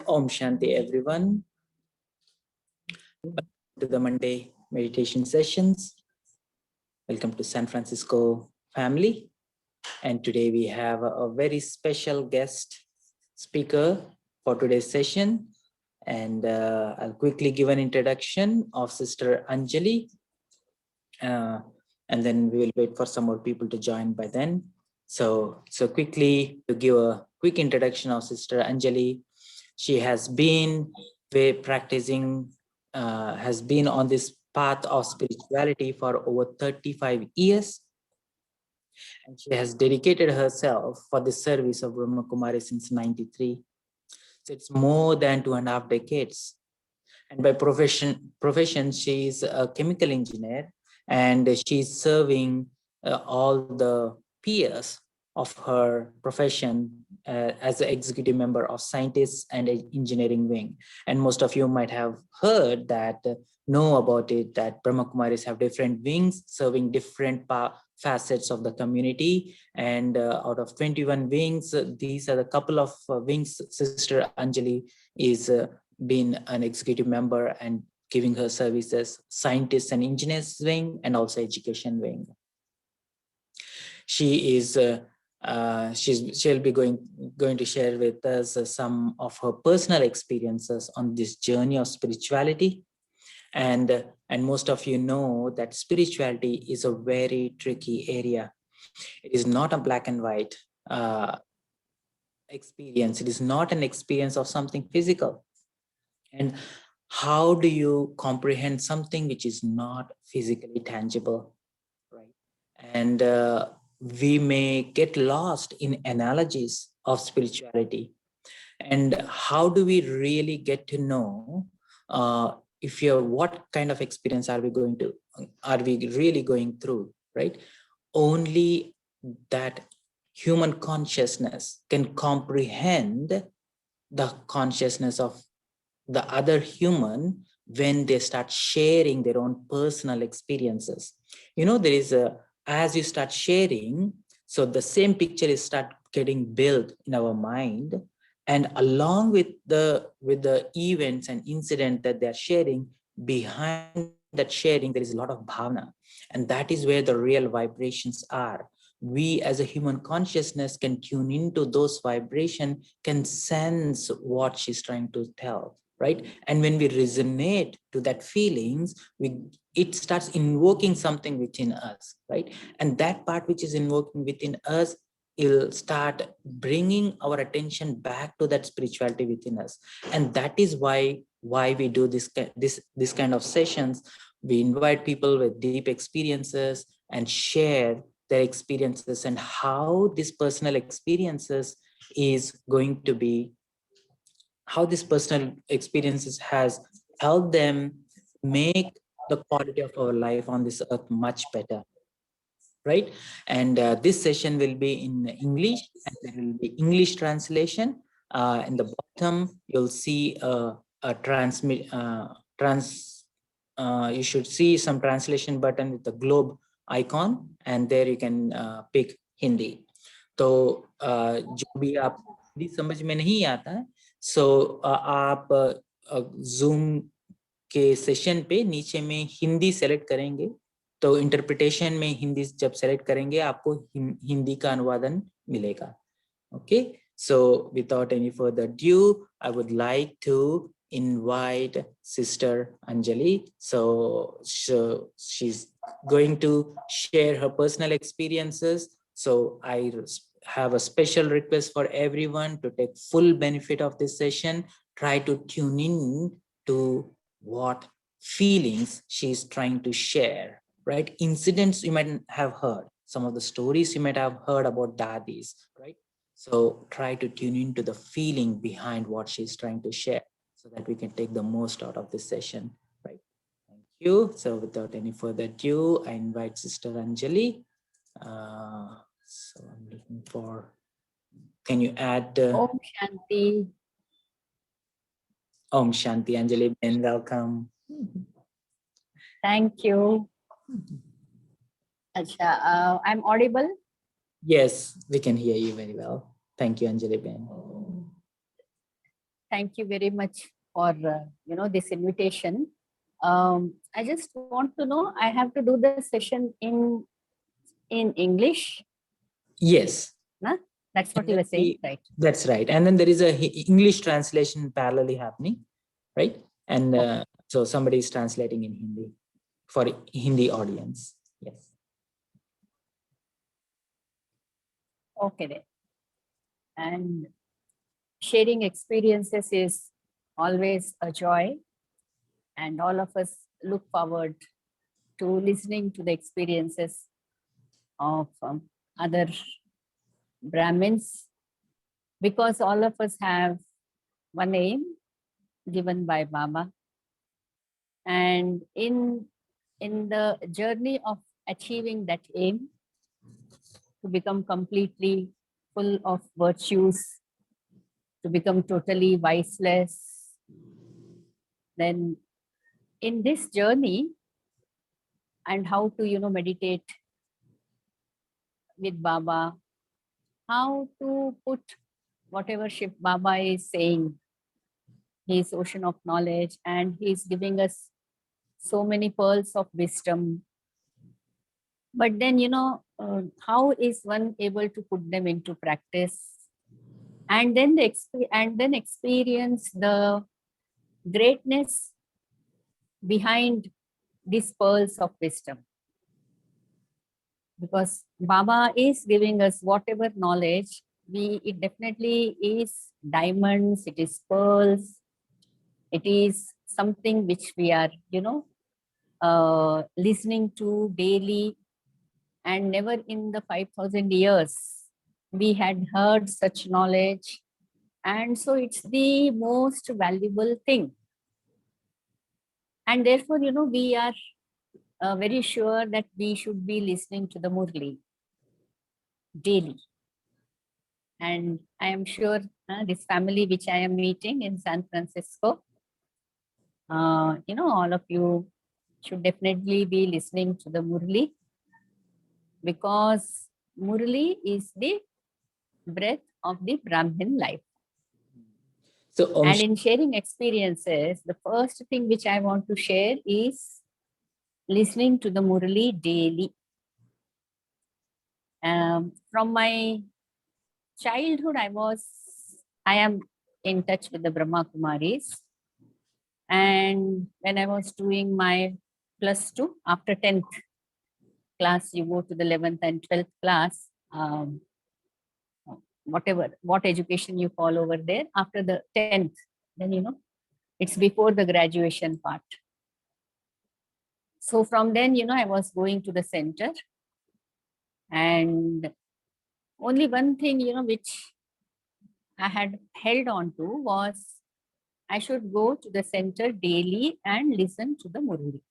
Om Shanti, everyone. Welcome to the Monday meditation sessions. Welcome to San Francisco family. And today we have a very special guest speaker for today's session. And I'll quickly give an introduction of Sister Anjali. And then we will wait for some more people to join by then. So quickly to give a quick introduction of Sister Anjali. She has been practicing, has been on this path of spirituality for over 35 years. And she has dedicated herself for the service of Brahma Kumari since 93. So it's more than 2.5 decades. And by profession, she is a chemical engineer, and she's serving all the peers of her profession as the executive member of scientists and engineering wing. And most of you might have heard that, know about it, that Brahma Kumaris have different wings serving different facets of the community. And out of 21 wings, these are the couple of wings Sister Anjali is been an executive member and giving her services, scientists and engineers wing, and also education wing. She is she'll be going to share with us some of her personal experiences on this journey of spirituality. And most of you know that spirituality is a very tricky area. It is not a black and white experience. It is not an experience of something physical. And how do you comprehend something which is not physically tangible, right? And we may get lost in analogies of spirituality. And how do we really get to know if you're, what kind of experience are we really going through, right? Only that human consciousness can comprehend the consciousness of the other human when they start sharing their own personal experiences. You know, there is a, as you start sharing, so the same picture is start getting built in our mind, and along with the events and incident that they're sharing, behind that sharing there is a lot of bhavana, and that is where the real vibrations are. We as a human consciousness can tune into those vibrations, can sense what she's trying to tell, right? And when we resonate to that feelings, it starts invoking something within us, right? And that part which is invoking within us, it'll start bringing our attention back to that spirituality within us. And that is why we do this kind of sessions. We invite people with deep experiences and share their experiences, and how these personal experiences is going to be, how this personal experiences has helped them make the quality of our life on this earth much better, right? And this session will be in English, and there will be English translation. In the bottom you'll see you should see some translation button with the globe icon, and there you can pick Hindi. तो जो भी आप हिंदी समझ में नहीं आता है, सो आप जूम के सेशन पे नीचे में हिंदी सेलेक्ट करेंगे, तो इंटरप्रिटेशन में हिंदी जब सेलेक्ट करेंगे आपको हिंदी का अनुवादन मिलेगा. Okay, so without any further ado, I would like to invite Sister Anjali. So she's going to share her personal experiences. So I have a special request for everyone to take full benefit of this session. Try to tune in to what feelings she's trying to share, right? Incidents you might have heard, some of the stories you might have heard about daddies, right? So try to tune into the feeling behind what she's trying to share, so that we can take the most out of this session, right? Thank you. So without any further ado, I invite Sister Anjali. So I'm looking for, can you add? Om Shanti. Om Shanti, Anjali, and welcome. Thank you. Acha, I'm audible? Yes, we can hear you very well. Thank you, Anjali Ben. Thank you very much for this invitation. I just want to know, I have to do the session in English. Yes. Nah? That's what And you then were saying, right? that's right. And then there is a English translation parallelly happening, right? And so somebody is translating in Hindi for Hindi audience. Yes. Okay then. And sharing experiences is always a joy, and all of us look forward to listening to the experiences of other Brahmins, because all of us have one aim given by Baba. And in the journey of achieving that aim, to become completely full of virtues, to become totally viceless, then in this journey, and how to meditate with Baba, how to put whatever Shiv Baba is saying, his ocean of knowledge, and he's giving us so many pearls of wisdom. But then, how is one able to put them into practice, and then experience the greatness behind these pearls of wisdom? Because Baba is giving us whatever knowledge, it definitely is diamonds, it is pearls, it is something which we are, listening to daily, and never in the 5,000 years we had heard such knowledge. And so it's the most valuable thing. And therefore, we are very sure that we should be listening to the Murli daily. And I am sure this family which I am meeting in San Francisco, all of you should definitely be listening to the Murli, because Murli is the breath of the Brahmin life. So And in sharing experiences, the first thing which I want to share is listening to the Murli daily. From my childhood, I am in touch with the Brahma Kumaris. And when I was doing my +2, after 10th class, you go to the 11th and 12th class, what education you follow over there. After the 10th, then, it's before the graduation part. So from then, I was going to the center, and only one thing, which I had held on to was I should go to the center daily and listen to the Murli.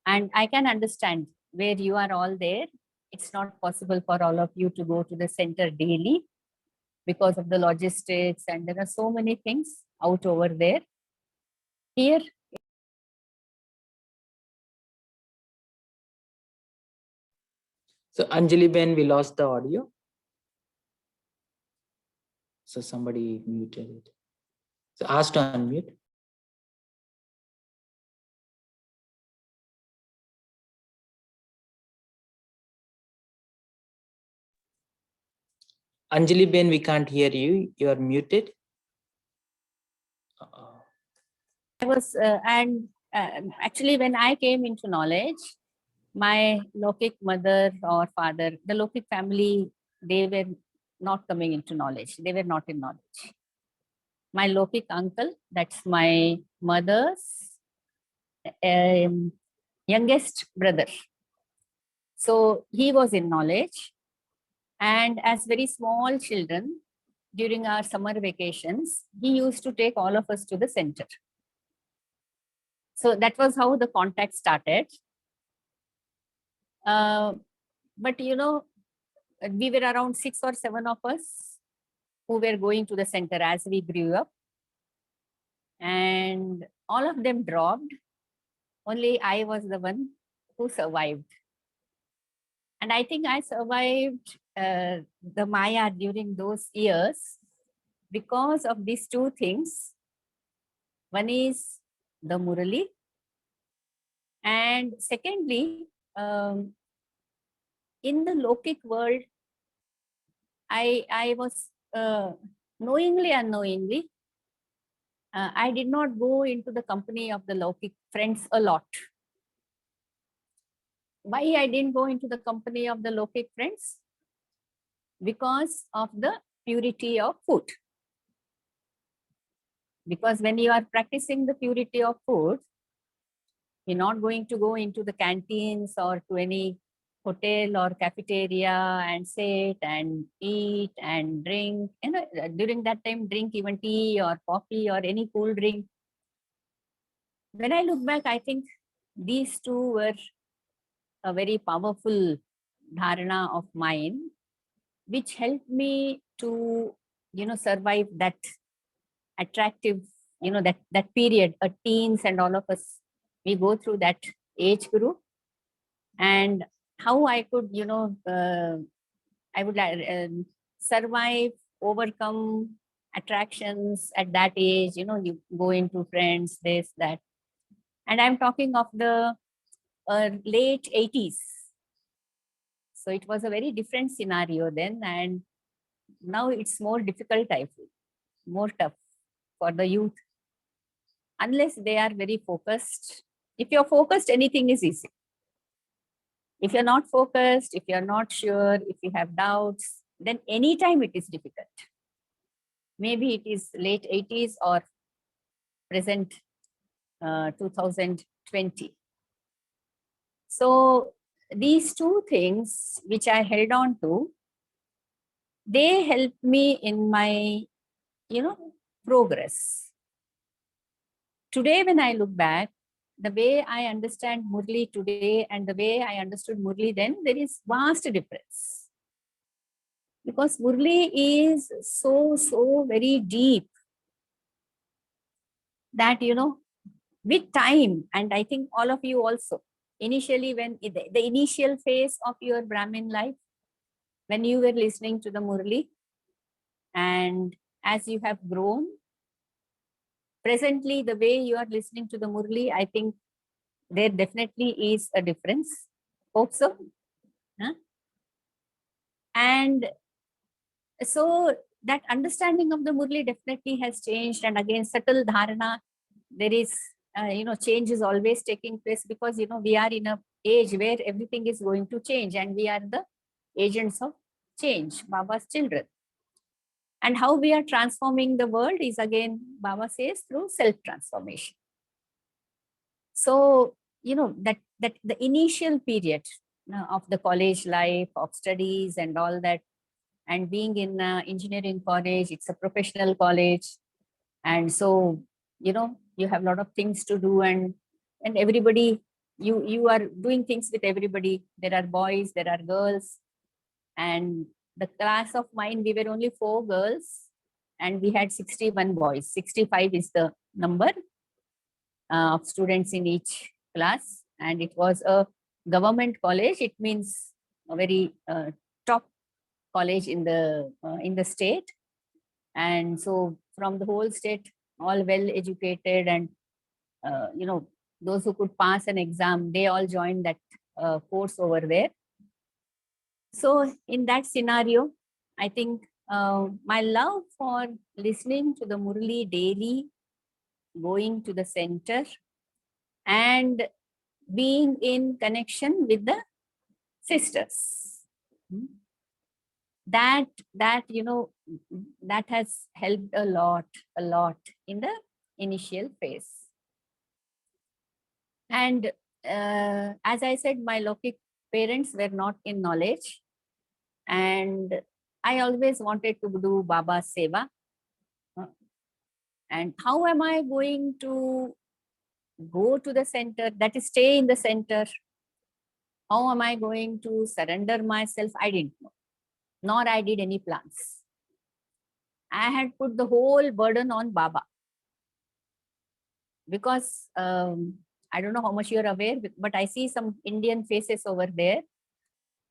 And I can understand where you are all there. It's not possible for all of you to go to the center daily because of the logistics, and there are so many things out over there. Here, So Anjali Ben, we lost the audio. So somebody muted it. So ask to unmute. Anjali Ben, we can't hear you. You are muted. I was, actually, when I came into knowledge, my Lokik mother or father, the Lokik family, they were not coming into knowledge. They were not in knowledge. My Lokik uncle, that's my mother's youngest brother. So he was in knowledge. And as very small children, during our summer vacations, he used to take all of us to the center. So that was how the contact started. But we were around 6 or 7 of us who were going to the center as we grew up. And all of them dropped. Only I was the one who survived. And I think I survived the Maya during those years because of these two things. One is the Murali, and secondly, in the Lokic world, I was knowingly, unknowingly, I did not go into the company of the Lokic friends a lot. Why I didn't go into the company of the Lokic friends? Because of the purity of food. Because when you are practicing the purity of food, you're not going to go into the canteens or to any hotel or cafeteria and sit and eat and drink. You know, during that time, drink even tea or coffee or any cool drink. When I look back, I think these two were a very powerful dharana of mine, which helped me to, survive that attractive, that period, teens and all of us, we go through that age group. And how I could, I would survive, overcome attractions at that age, you go into friends, this, that. And I'm talking of the late 80s. So it was a very different scenario then. And now it's more difficult, I feel, more tough for the youth, unless they are very focused. If you're focused, anything is easy. If you're not focused, if you're not sure, if you have doubts, then anytime it is difficult. Maybe it is late 80s or present 2020. So these two things which I held on to, they helped me in my, progress. Today, when I look back, the way I understand Murli today and the way I understood Murli then, there is vast difference. Because Murli is so very deep that, with time, and I think all of you also, initially when the initial phase of your Brahmin life, when you were listening to the Murli, and as you have grown, presently the way you are listening to the Murli, I think there definitely is a difference. Hope so. Huh? And so that understanding of the Murli definitely has changed. And again, subtle dharana, there is, change is always taking place, because, we are in a age where everything is going to change and we are the agents of change, Baba's children. And how we are transforming the world is, again, Baba says, through self-transformation. So, that the initial period of the college life, of studies and all that, and being in engineering college, it's a professional college. And so, you have a lot of things to do, and everybody, you are doing things with everybody. There are boys, there are girls. And the class of mine, we were only 4 girls and we had 61 boys. 65 is the number of students in each class. And it was a government college. It means a very top college in the state. And so from the whole state, all well educated, and those who could pass an exam, they all joined that course over there. So in that scenario, I think my love for listening to the Murli daily, going to the center, and being in connection with the sisters, that has helped a lot in the initial phase. And as I said, my Lokic parents were not in knowledge, and I always wanted to do Baba Seva. And how am I going to go to the center, that is, stay in the center? How am I going to surrender myself? I didn't know, nor I did any plans. I had put the whole burden on Baba, because I don't know how much you're aware, but I see some Indian faces over there.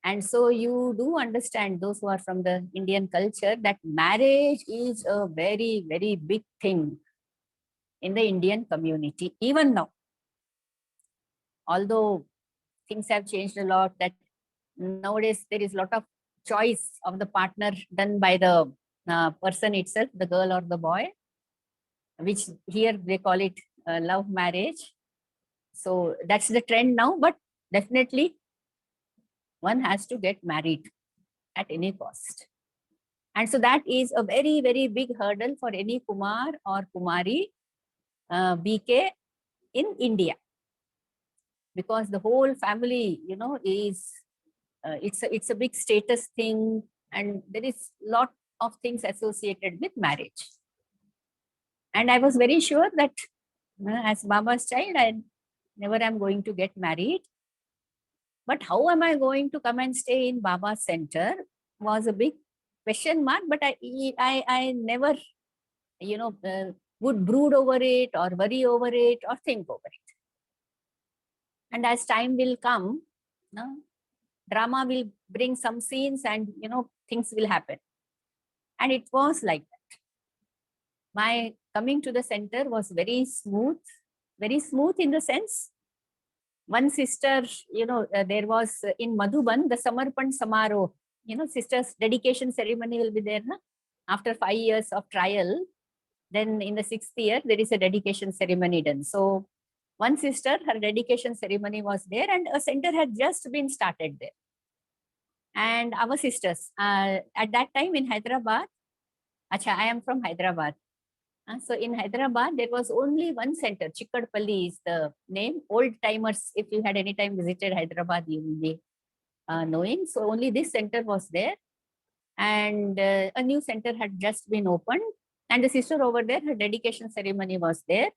And so you do understand, those who are from the Indian culture, that marriage is a very, very big thing in the Indian community, even now. Although things have changed a lot, that nowadays there is a lot of choice of the partner done by the person itself, the girl or the boy, which here they call it love marriage. So that's the trend now, but definitely one has to get married at any cost. And so that is a very, very big hurdle for any Kumar or Kumari BK in India, because the whole family, is it's a big status thing, and there is lot of things associated with marriage. And I was very sure that as Baba's child, I never am going to get married. But how am I going to come and stay in Baba's center was a big question mark. But I never, would brood over it or worry over it or think over it. And as time will come, drama will bring some scenes, and things will happen. And it was like that. My coming to the center was very smooth in the sense, one sister, there was in Madhuban, the Samarpan Samaro, sister's dedication ceremony will be there. Na? After 5 years of trial, then in the 6th year, there is a dedication ceremony done. So one sister, her dedication ceremony was there, and a center had just been started there. And our sisters, at that time in Hyderabad, I am from Hyderabad. So in Hyderabad, there was only one center. Chikkadpalli is the name. Old timers, if you had any time visited Hyderabad, you will be knowing. So only this center was there. And a new center had just been opened. And the sister over there, her dedication ceremony was there.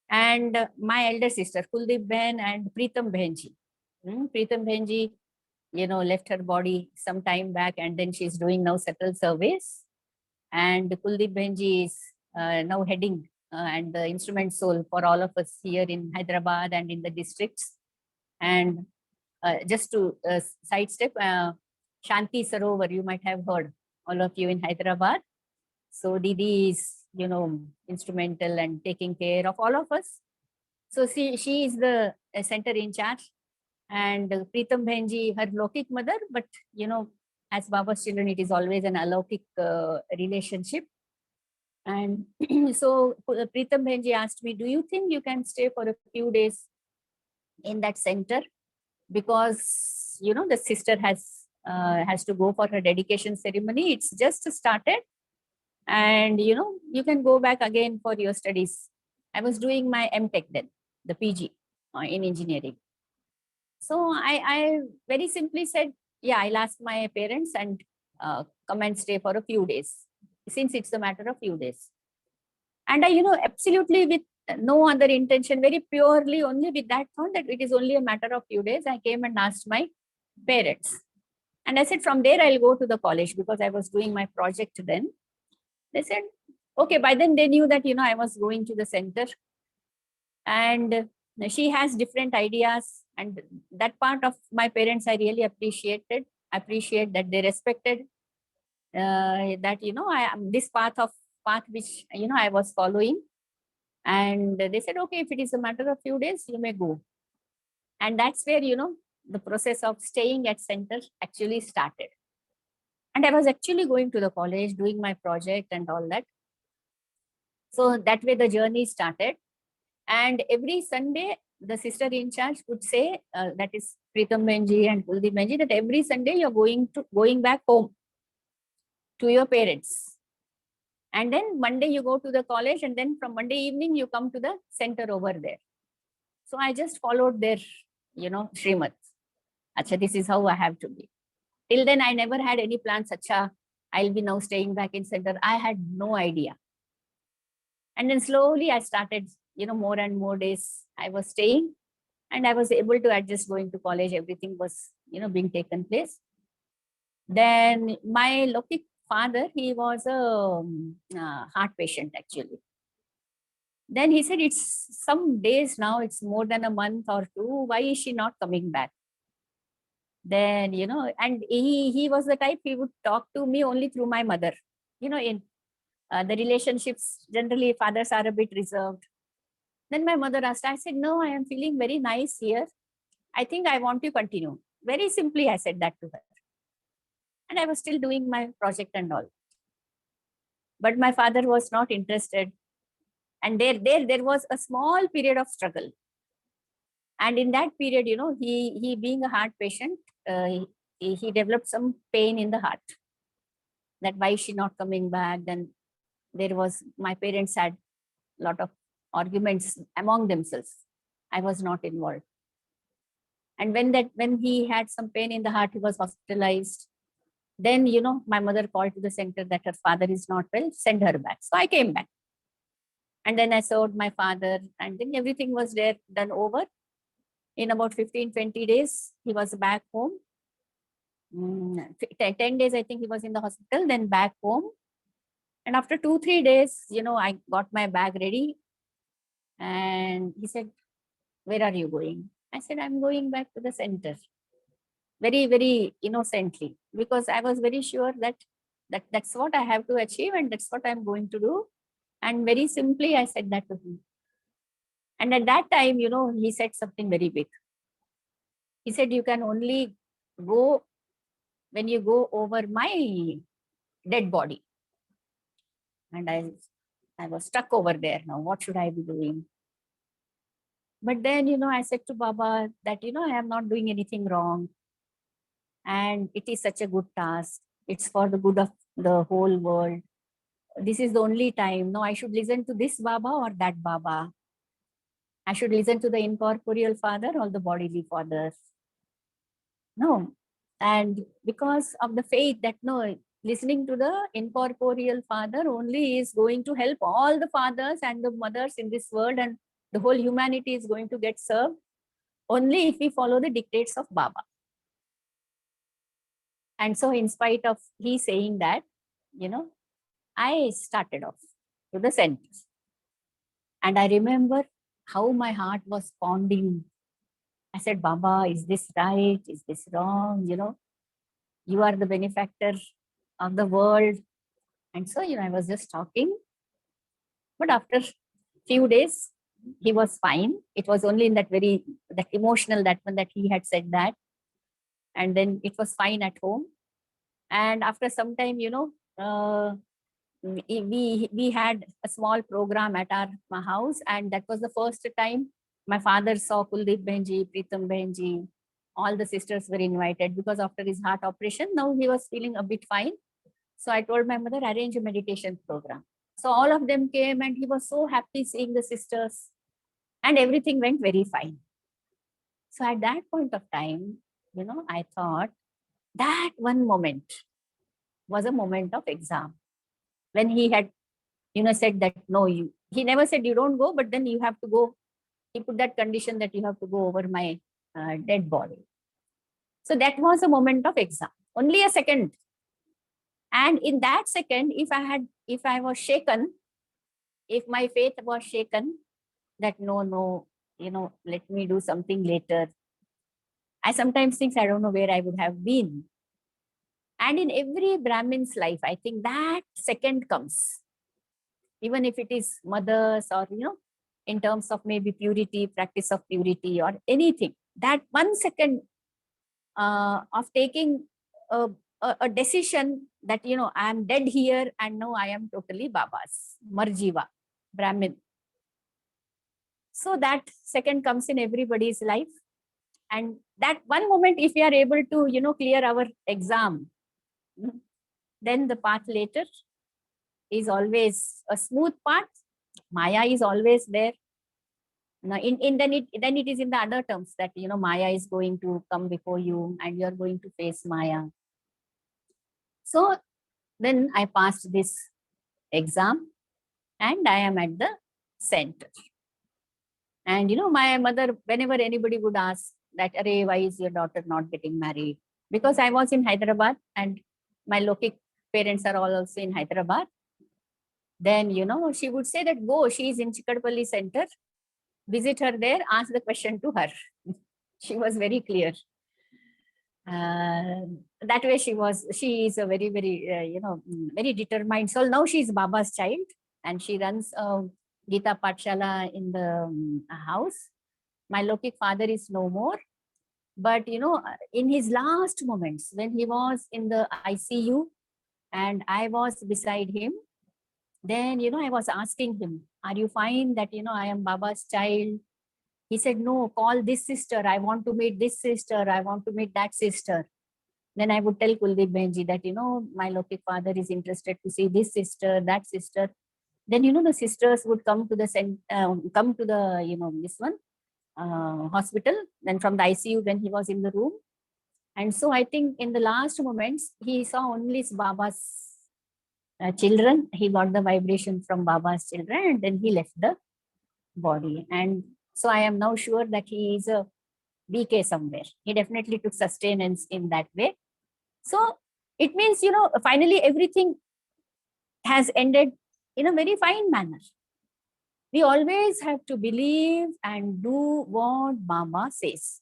And my elder sister, Kuldeep Ben and Preetam Behenji. Preetam Behenji, left her body some time back, and then she's doing now settled service. And Kuldeep Behenji is now heading and the instrument soul for all of us here in Hyderabad and in the districts. And just to sidestep, Shanti Sarovar, you might have heard, all of you in Hyderabad. So Didi is, instrumental and taking care of all of us. So she is the center in charge. And Preetam Behenji, her Lokik mother, but as Baba's children, it is always an alokik relationship. And so Preetam Behenji asked me, do you think you can stay for a few days in that center? Because, the sister has to go for her dedication ceremony. It's just started. And, you can go back again for your studies. I was doing my MTech then, the PG in engineering. So I very simply said, yeah, I'll ask my parents and come and stay for a few days, since it's a matter of few days. And I, absolutely with no other intention, very purely only with that thought that it is only a matter of few days, I came and asked my parents. And I said, from there, I'll go to the college, because I was doing my project then. They said, okay, by then they knew that, I was going to the center. And she has different ideas, and that part of my parents I really appreciate that they respected that I am this path which I was following. And they said, okay, if it is a matter of few days, you may go. And that's where the process of staying at center actually started. And I was actually going to the college, doing my project and all that. So that way the journey started. And every Sunday, the sister in charge would say, that is Preetam Behenji and Kuldeep Behenji, that every Sunday you're going back home to your parents. And then Monday you go to the college, and then from Monday evening you come to the center over there. So I just followed their, Srimad. Acha, this is how I have to be. Till then, I never had any plans. Acha, I'll be now staying back in center. I had no idea. And then slowly I started, more and more days I was staying, and I was able to adjust going to college. Everything was, being taken place. Then my Lokik father, he was a heart patient actually. Then he said, it's some days now, it's more than a month or two. Why is she not coming back? Then, and he was the type, he would talk to me only through my mother. In the relationships, generally fathers are a bit reserved. Then my mother asked, I said, no, I am feeling very nice here. I think I want to continue. Very simply, I said that to her. And I was still doing my project and all. But my father was not interested. And there was a small period of struggle. And in that period, he being a heart patient, he developed some pain in the heart. That why is she not coming back? Then there was, my parents had a lot of arguments among themselves. I was not involved. And when he had some pain in the heart, he was hospitalized. Then, my mother called to the center that her father is not well, send her back. So I came back. And then I served my father, and then everything was there, done over. In about 15-20 days, he was back home. 10 days, I think he was in the hospital, then back home. And after 2-3 days, I got my bag ready. And he said, where are you going? I said, I'm going back to the center. Very, very innocently, because I was very sure that's what I have to achieve and that's what I'm going to do. And very simply, I said that to him. And at that time, he said something very big. He said, you can only go when you go over my dead body. And I was stuck over there. Now, what should I be doing? But then, I said to Baba that, I am not doing anything wrong. And it is such a good task. It's for the good of the whole world. This is the only time. No, I should listen to this Baba or that Baba. I should listen to the incorporeal father or the bodily fathers. No. And because of the faith that, no, listening to the incorporeal father only is going to help all the fathers and the mothers in this world, and the whole humanity is going to get served only if we follow the dictates of Baba. And so in spite of he saying that, I started off to the center. And I remember how my heart was pounding. I said, Baba, is this right? Is this wrong? You are the benefactor of the world. And so, I was just talking. But after few days, he was fine. It was only in that emotional, that one that he had said that. And then it was fine at home. And after some time, we had a small program at our house, and that was the first time my father saw Kuldeep Benji, Pritam Benji. All the sisters were invited because after his heart operation, now he was feeling a bit fine. So I told my mother, arrange a meditation program. So all of them came, and he was so happy seeing the sisters, and everything went very fine. So at that point of time, I thought that one moment was a moment of exam. When he had, said that, no, he never said you don't go, but then you have to go. He put that condition that you have to go over my dead body. So that was a moment of exam, only a second. And in that second, if I was shaken, if my faith was shaken, that no, let me do something later. I sometimes think I don't know where I would have been. And in every Brahmin's life, I think that second comes. Even if it is mothers or, in terms of maybe purity, practice of purity or anything, that 1 second of taking a decision that, I am dead here and now I am totally Baba's, Marjiva, Brahmin. So that second comes in everybody's life. And that one moment, if we are able to, clear our exam, then the path later is always a smooth path. Maya is always there. Now, then it is in the other terms that, Maya is going to come before you and you're going to face Maya. So then I passed this exam and I am at the center. And, my mother, whenever anybody would ask that, Arey, why is your daughter not getting married? Because I was in Hyderabad and my Lokik parents are all also in Hyderabad. Then, she would say that, go, she is in Chikadpalli center. Visit her there, ask the question to her. She was very clear. That way she is a very, very, very determined soul. Now she is Baba's child and she runs a Gita Pathshala in the house. My Lokik father is no more. But, in his last moments, when he was in the ICU and I was beside him, then, I was asking him, are you fine that, I am Baba's child? He said, no, call this sister. I want to meet this sister. I want to meet that sister. Then I would tell Kuldeep Benji that, my Lokik father is interested to see this sister, that sister. Then, the sisters would come to the, this one, hospital, then from the ICU when he was in the room. And so I think in the last moments, he saw only Baba's children. He got the vibration from Baba's children and then he left the body. And so I am now sure that he is a BK somewhere. He definitely took sustenance in that way. So it means, finally everything has ended in a very fine manner. We always have to believe and do what Baba says.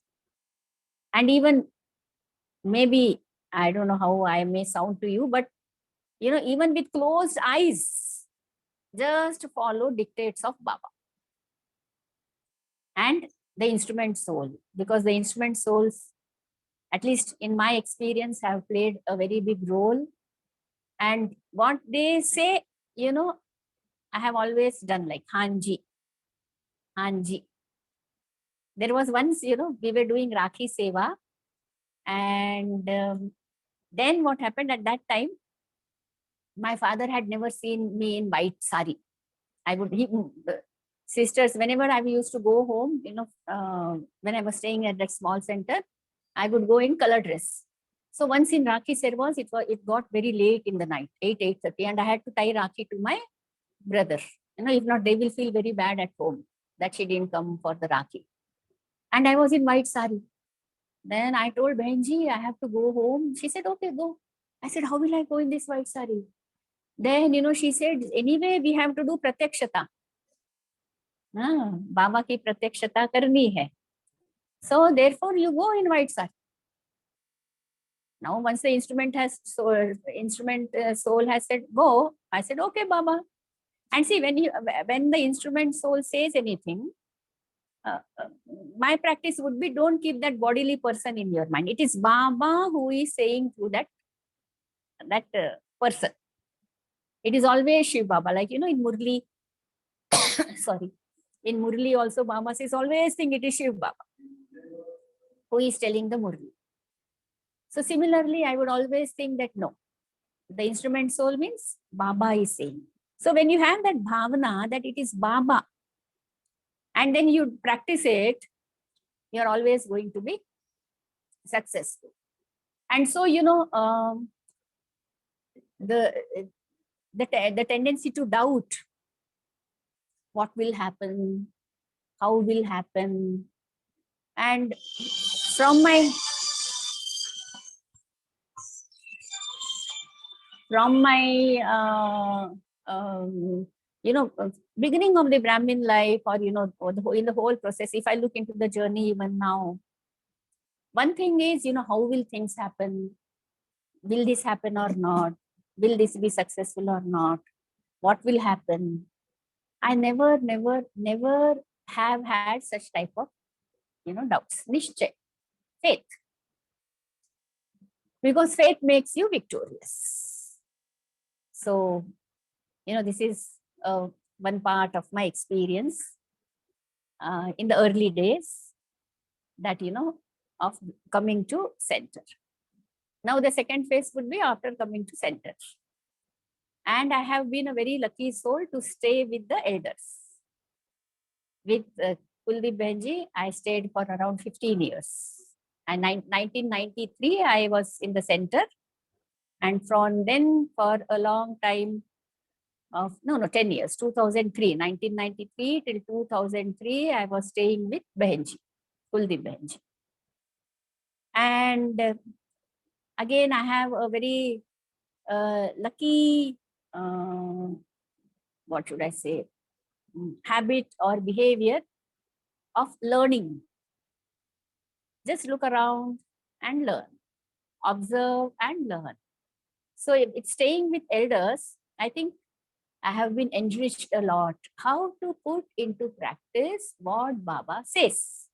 And even maybe, I don't know how I may sound to you, but, even with closed eyes, just follow dictates of Baba. And the instrument soul, because the instrument souls, at least in my experience, have played a very big role. And what they say, I have always done like Hanji. Hanji. There was once, we were doing Rakhi Seva. And then what happened at that time, my father had never seen me in white sari. Sisters, whenever I used to go home, when I was staying at that small center, I would go in color dress. So once in Rakhi Servas, it got very late in the night, 8:30, and I had to tie Rakhi to my brother. If not, they will feel very bad at home that she didn't come for the Rakhi. And I was in white sari. Then I told Benji, I have to go home. She said, okay, go. I said, how will I go in this white sari? Then, she said, anyway, we have to do pratyakshata. Baba ki pratyakshata karni hai. So therefore, you go in white sari. Now, once the instrument soul has said go, I said, okay, Baba. And see, when the instrument soul says anything, my practice would be, don't keep that bodily person in your mind. It is Baba who is saying through that person. It is always Shiv Baba. Like, in Murli, sorry, in Murli also Baba says, always think it is Shiv Baba who is telling the Murli. So similarly, I would always think that no, the instrument soul means Baba is saying. So when you have that bhavana that it is Baba, and then you practice it, you're always going to be successful. And so, the tendency to doubt what will happen, how will happen. And from my beginning of the Brahmin life, or in the whole process, if I look into the journey even now, one thing is, how will things happen? Will this happen or not? Will this be successful or not? What will happen? I never have had such type of doubts. Nishchay, faith, because faith makes you victorious. So this is one part of my experience in the early days, that of coming to center. Now the second phase would be after coming to center. And I have been a very lucky soul to stay with the elders. With Kuldeep Benji, I stayed for around 15 years. And 1993, I was in the center. And from then, for a long time, 10 years, 2003, 1993 till 2003, I was staying with Benji, Kuldeep Benji. And again, I have a very lucky, what should I say, habit or behavior of learning. Just look around and learn. observe and learn. So it's staying with elders. I think I have been enriched a lot. How to put into practice what Baba says.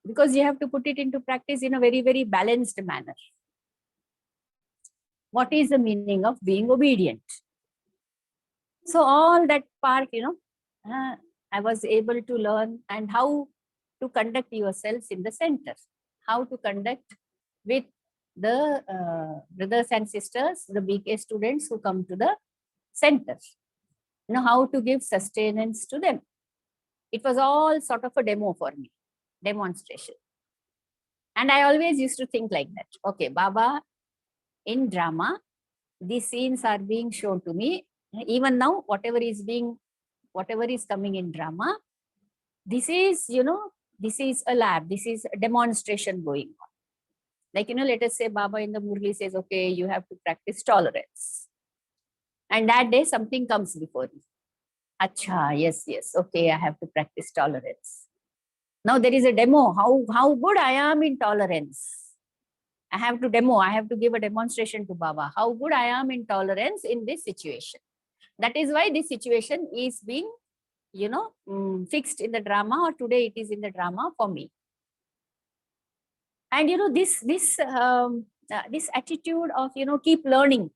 Because you have to put it into practice in a very, very balanced manner. What is the meaning of being obedient? So all that part, I was able to learn, and how to conduct yourselves in the center, how to conduct with the brothers and sisters, the BK students who come to the center, how to give sustenance to them. It was all sort of a demo for me, demonstration. And I always used to think like that. Okay, Baba, in drama, these scenes are being shown to me. Even now, whatever is coming in drama, this is, this is a lab, this is a demonstration going on. Like, let us say Baba in the Murli says, okay, you have to practice tolerance. And that day something comes before you. Acha, yes, okay, I have to practice tolerance. Now there is a demo, how good I am in tolerance. I have to demo, I have to give a demonstration to Baba, how good I am in tolerance in this situation. That is why this situation is being, fixed in the drama, or today it is in the drama for me. And, this attitude of, keep learning,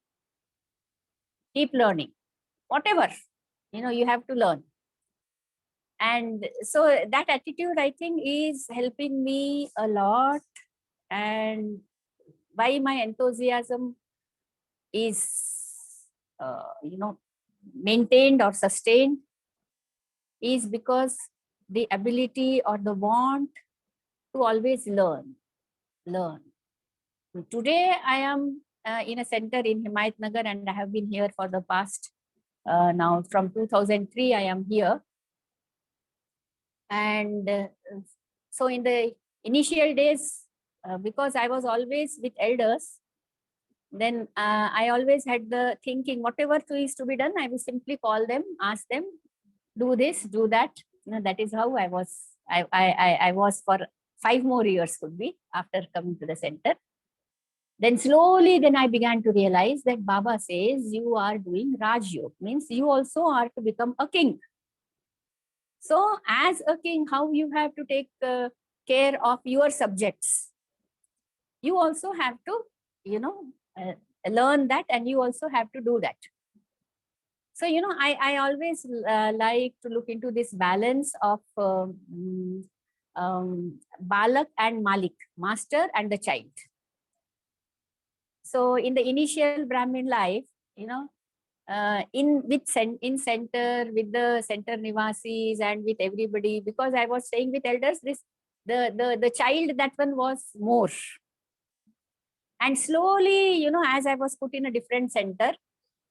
whatever, you have to learn. And so that attitude, I think, is helping me a lot. And why my enthusiasm is, maintained or sustained is because the ability or the want to always learn. Today, I am in a center in Himayat Nagar, and I have been here for the past, now from 2003, I am here. And so in the initial days, because I was always with elders, then I always had the thinking, whatever is to be done, I will simply call them, ask them, do this, do that. That is how I was. I was for 5 more years, could be, after coming to the center. Then slowly, then I began to realize that Baba says you are doing Raj Yoga, means you also are to become a king. So as a king, how you have to take care of your subjects, you also have to, learn that, and you also have to do that. So, I always like to look into this balance of Balak and Malik, master and the child. So in the initial Brahmin life, in center with the center nivasis and with everybody, because I was staying with elders, the child, that one was more. And slowly, as I was put in a different center,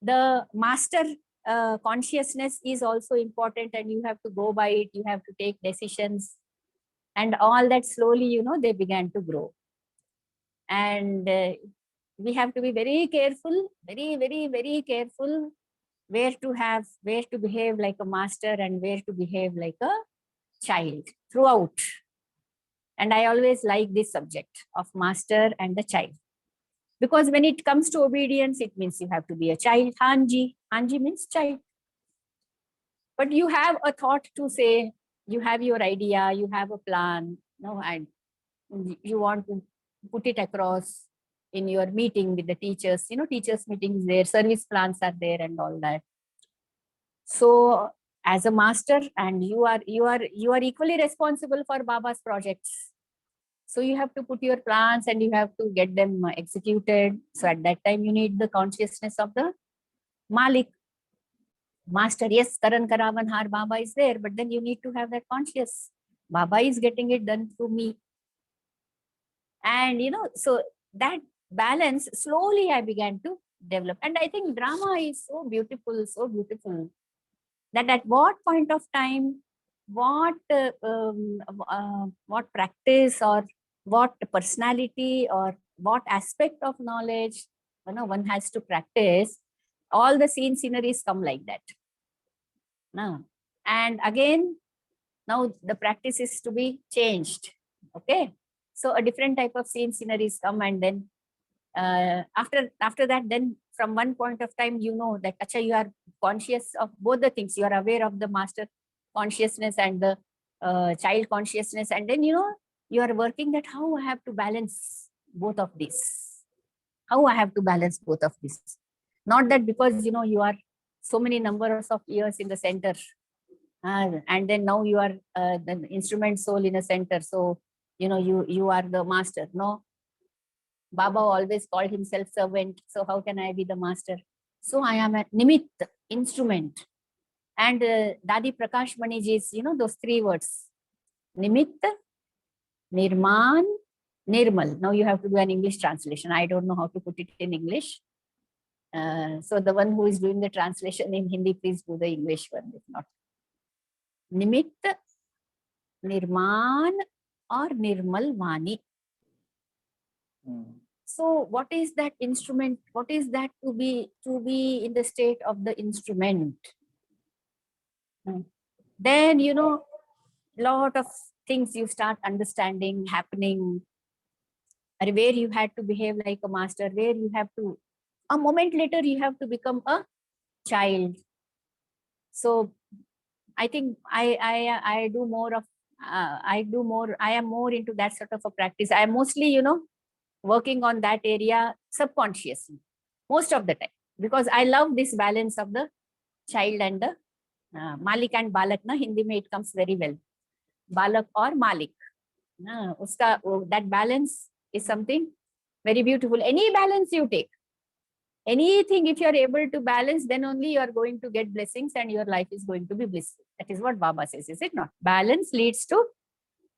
the master consciousness is also important, and you have to go by it, you have to take decisions, and all that slowly, they began to grow. And we have to be very careful, very, very, very careful, where to behave like a master and where to behave like a child throughout. And I always like this subject of master and the child, because when it comes to obedience, it means you have to be a child. Hanji means child. But you have a thought to say, you have your idea, you have a plan, and you want to put it across in your meeting with the teachers. Teachers meetings there, service plans are there, and all that. So as a master, and you are equally responsible for Baba's projects. So you have to put your plans and you have to get them executed. So at that time, you need the consciousness of the Malik. Master, yes, Karan Karavan Har Baba is there, but then you need to have that conscious. Baba is getting it done through me. And, so that balance, slowly I began to develop. And I think drama is so beautiful, that at what point of time, what practice or what personality or what aspect of knowledge, one has to practice, all the sceneries come like that. No. And again, now the practice is to be changed. Okay. So a different type of sceneries come, and then after that, then from one point of time, you know that acha, you are conscious of both the things. You are aware of the master consciousness and the child consciousness, and then you are working that how I have to balance both of these. How I have to balance both of these. Not that because you are so many numbers of years in the center, and then now you are the instrument soul in a center. So you are the master. No, Baba always called himself servant. So how can I be the master? So I am a nimit, instrument. And Dadi Prakash Maniji's, those three words, nimit, nirman, nirmal. Now you have to do an English translation. I don't know how to put it in English. So the one who is doing the translation in Hindi, please do the English one, if not. Nimit, nirman, or nirmal vani. So what is that instrument? What is that to be in the state of the instrument? Then lot of things you start understanding happening, where you had to behave like a master, where you have to a moment later you have to become a child. So I think I do more of I am more into that sort of a practice. I am mostly working on that area subconsciously most of the time, because I love this balance of the child and the Malik and Balak. Na Hindi mein it comes very well, Balak or Malik. That balance is something very beautiful. Any balance you take, anything, if you are able to balance, then only you are going to get blessings and your life is going to be blissful. That is what Baba says, is it not? Balance leads to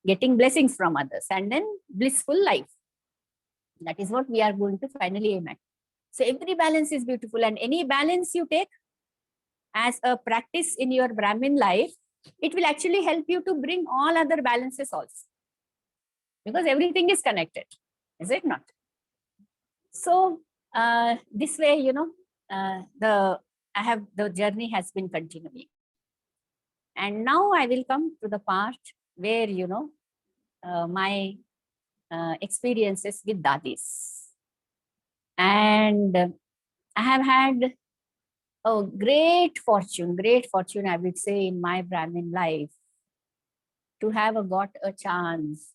getting blessings from others and then blissful life. That is what we are going to finally aim at. So every balance is beautiful, and any balance you take as a practice in your Brahmin life, it will actually help you to bring all other balances also, because everything is connected, is it not? So this way, the journey has been continuing. And now I will come to the part where, my experiences with Dadis. And I have had a great fortune, I would say, in my Brahmin life, to have got a chance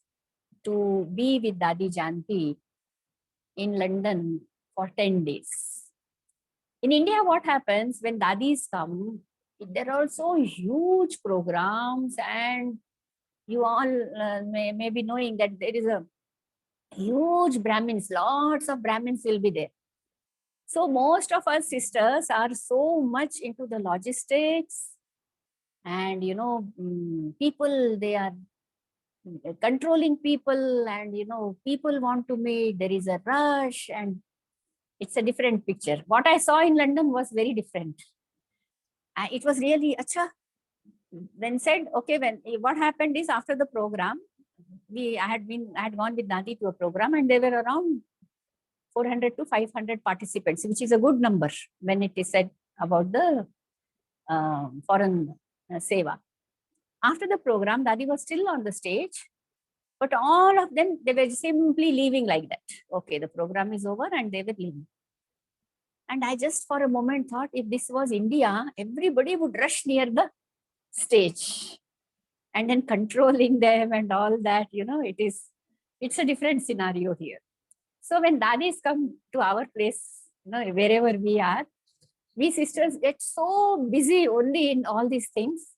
to be with Dadi Janti in London for 10 days. In India, what happens when Dadis come, there are also huge programs, and you all may be knowing that there is a huge Brahmins, lots of Brahmins will be there. So most of us sisters are so much into the logistics, and people, they are controlling people, and people want to meet, there is a rush, and it's a different picture. What I saw in London was very different. It was really acha. Then said, okay, what happened is, after the program, I had gone with Dadi to a program, and there were around 400 to 500 participants, which is a good number when it is said about the foreign seva. After the program, Dadi was still on the stage, but all of them, they were simply leaving like that. Okay, the program is over, and they were leaving. And I just for a moment thought, if this was India, everybody would rush near the stage and then controlling them and all that, it's a different scenario here. So when Dadis come to our place, wherever we are, we sisters get so busy only in all these things.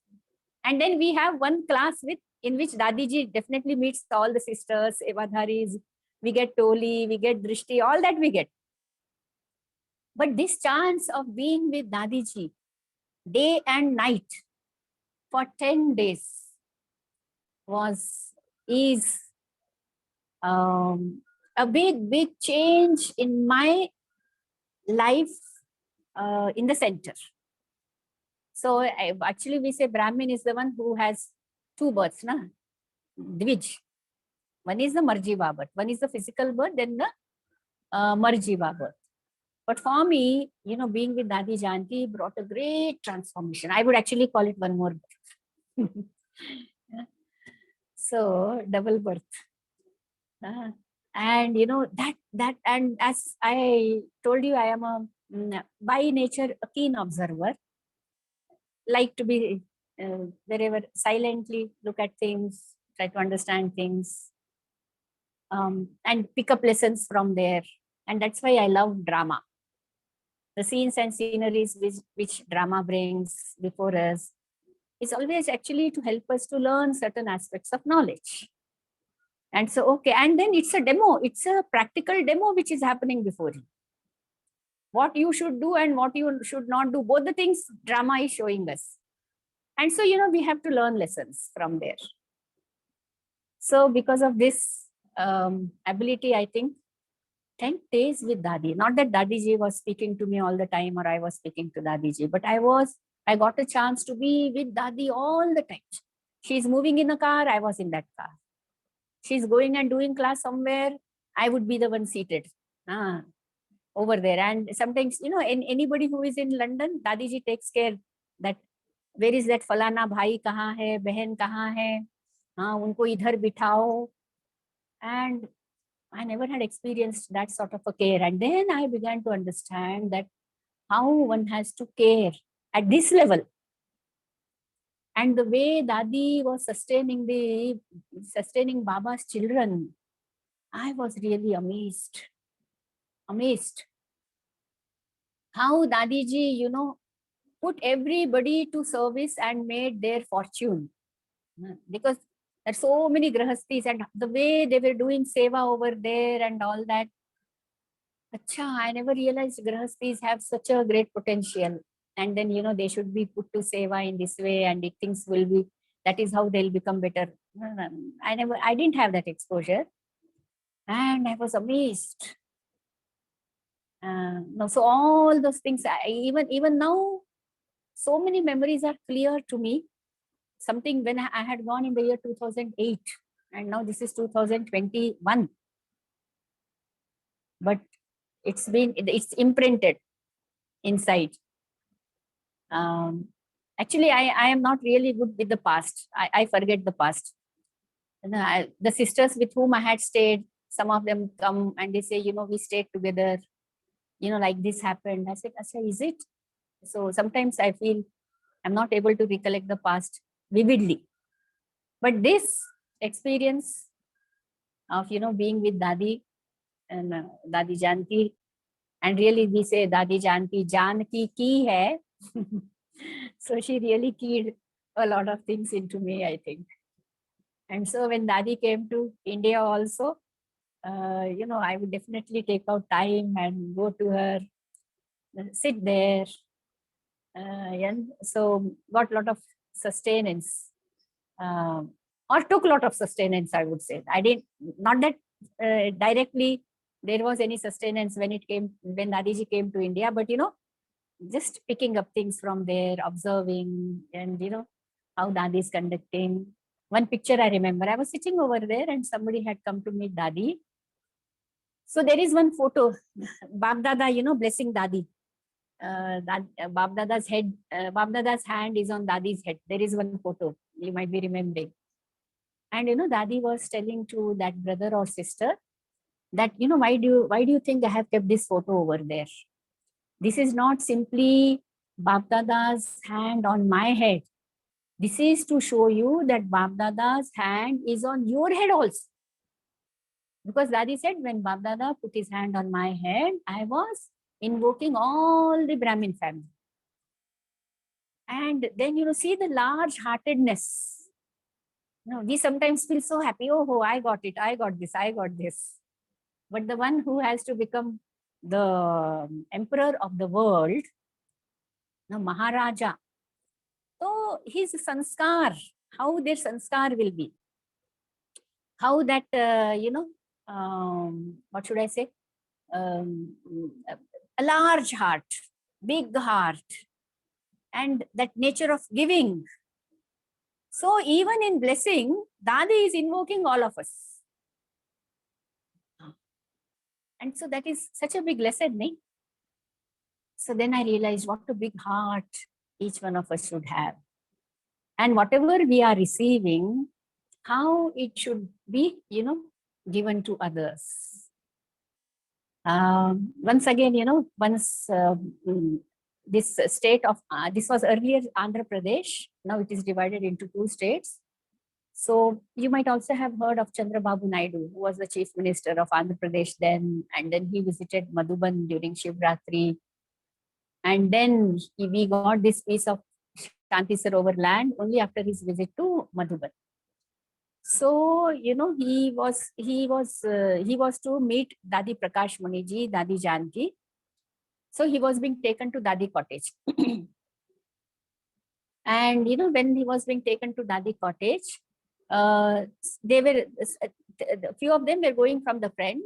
And then we have one class in which Dadiji definitely meets all the sisters, Evadharis, we get Toli, we get Drishti, all that we get. But this chance of being with Dadiji day and night for 10 days is a big change in my life in the center. So actually we say Brahmin is the one who has two births, na? Dvij. One is the Marjiva birth, one is the physical birth, then the Marjiva birth. But for me, being with Dadi Janti brought a great transformation. I would actually call it one more birth. So double birth. And and as I told you, I am a by nature a keen observer, like to be wherever silently look at things, try to understand things, and pick up lessons from there. And that's why I love drama. The scenes and sceneries which drama brings before us is always actually to help us to learn certain aspects of knowledge. And so, okay, and then it's a demo, it's a practical demo which is happening before you. What you should do and what you should not do, both the things drama is showing us. And so, we have to learn lessons from there. So because of this ability, I think 10 days with Dadi, not that Dadiji was speaking to me all the time or I was speaking to Dadiji, but I got a chance to be with Dadi all the time. She's moving in a car, I was in that car. She's going and doing class somewhere, I would be the one seated over there. And sometimes, anybody who is in London, Dadiji takes care that where is that falana bhai kahan hai, behan kahan hai, unko idhar bithao. And I never had experienced that sort of a care. And then I began to understand that how one has to care at this level. And the way Dadi was sustaining Baba's children, I was really amazed. How Dadiji, put everybody to service and made their fortune. Because there's so many grahastis, and the way they were doing seva over there and all that. Acha, I never realized grahastis have such a great potential. And then, they should be put to seva in this way, and things will be, that is how they'll become better. I didn't have that exposure. And I was amazed. No, so all those things, even now, so many memories are clear to me. Something when I had gone in the year 2008, and now this is 2021. But it's imprinted inside. Actually, I am not really good with the past. I forget the past. The sisters with whom I had stayed, some of them come and they say, we stayed together, like this happened. I said, is it? So sometimes I feel I'm not able to recollect the past vividly. But this experience of, being with Dadi and Dadi Janki, and really we say Dadi Janki, Janki ki hai. So she really keyed a lot of things into me, I think. And so when Dadi came to India also, I would definitely take out time and go to her, sit there. And so got a lot of sustenance, or took a lot of sustenance, I would say. I didn't, not that directly there was any sustenance when Dadiji came to India, but just picking up things from there, observing, and how Dadi is conducting. One picture I remember, I was sitting over there and somebody had come to meet Dadi. So there is one photo, Bab Dada, blessing Dadi. Bab Dada's head, Bab Dada's hand is on Dadi's head. There is one photo, you might be remembering. And Dadi was telling to that brother or sister that, why do you think I have kept this photo over there? This is not simply Bab Dada's hand on my head. This is to show you that Bab Dada's hand is on your head also. Because Dadi said, when Bab Dada put his hand on my head, I was invoking all the Brahmin family. And then, see the large-heartedness. We sometimes feel so happy. Oh, I got it. I got this. But the one who has to become the emperor of the world, the Maharaja. So his sanskar, how their sanskar will be. How that, what should I say? A large heart, big heart, and that nature of giving. So even in blessing, Dadi is invoking all of us. And so that is such a big lesson, right? So then I realized what a big heart each one of us should have. And whatever we are receiving, how it should be, given to others. Once again, this state of, this was earlier Andhra Pradesh, now it is divided into 2 states. So you might also have heard of Chandrababu Naidu, who was the chief minister of Andhra Pradesh then, and then he visited Madhuban during Shivratri. And then we got this piece of Shanti Sarovar land only after his visit to Madhuban. So, he was to meet Dadi Prakash Muniji, Dadi Janki. So he was being taken to Dadi cottage. And, when he was being taken to Dadi cottage, they were, a few of them were going from the front.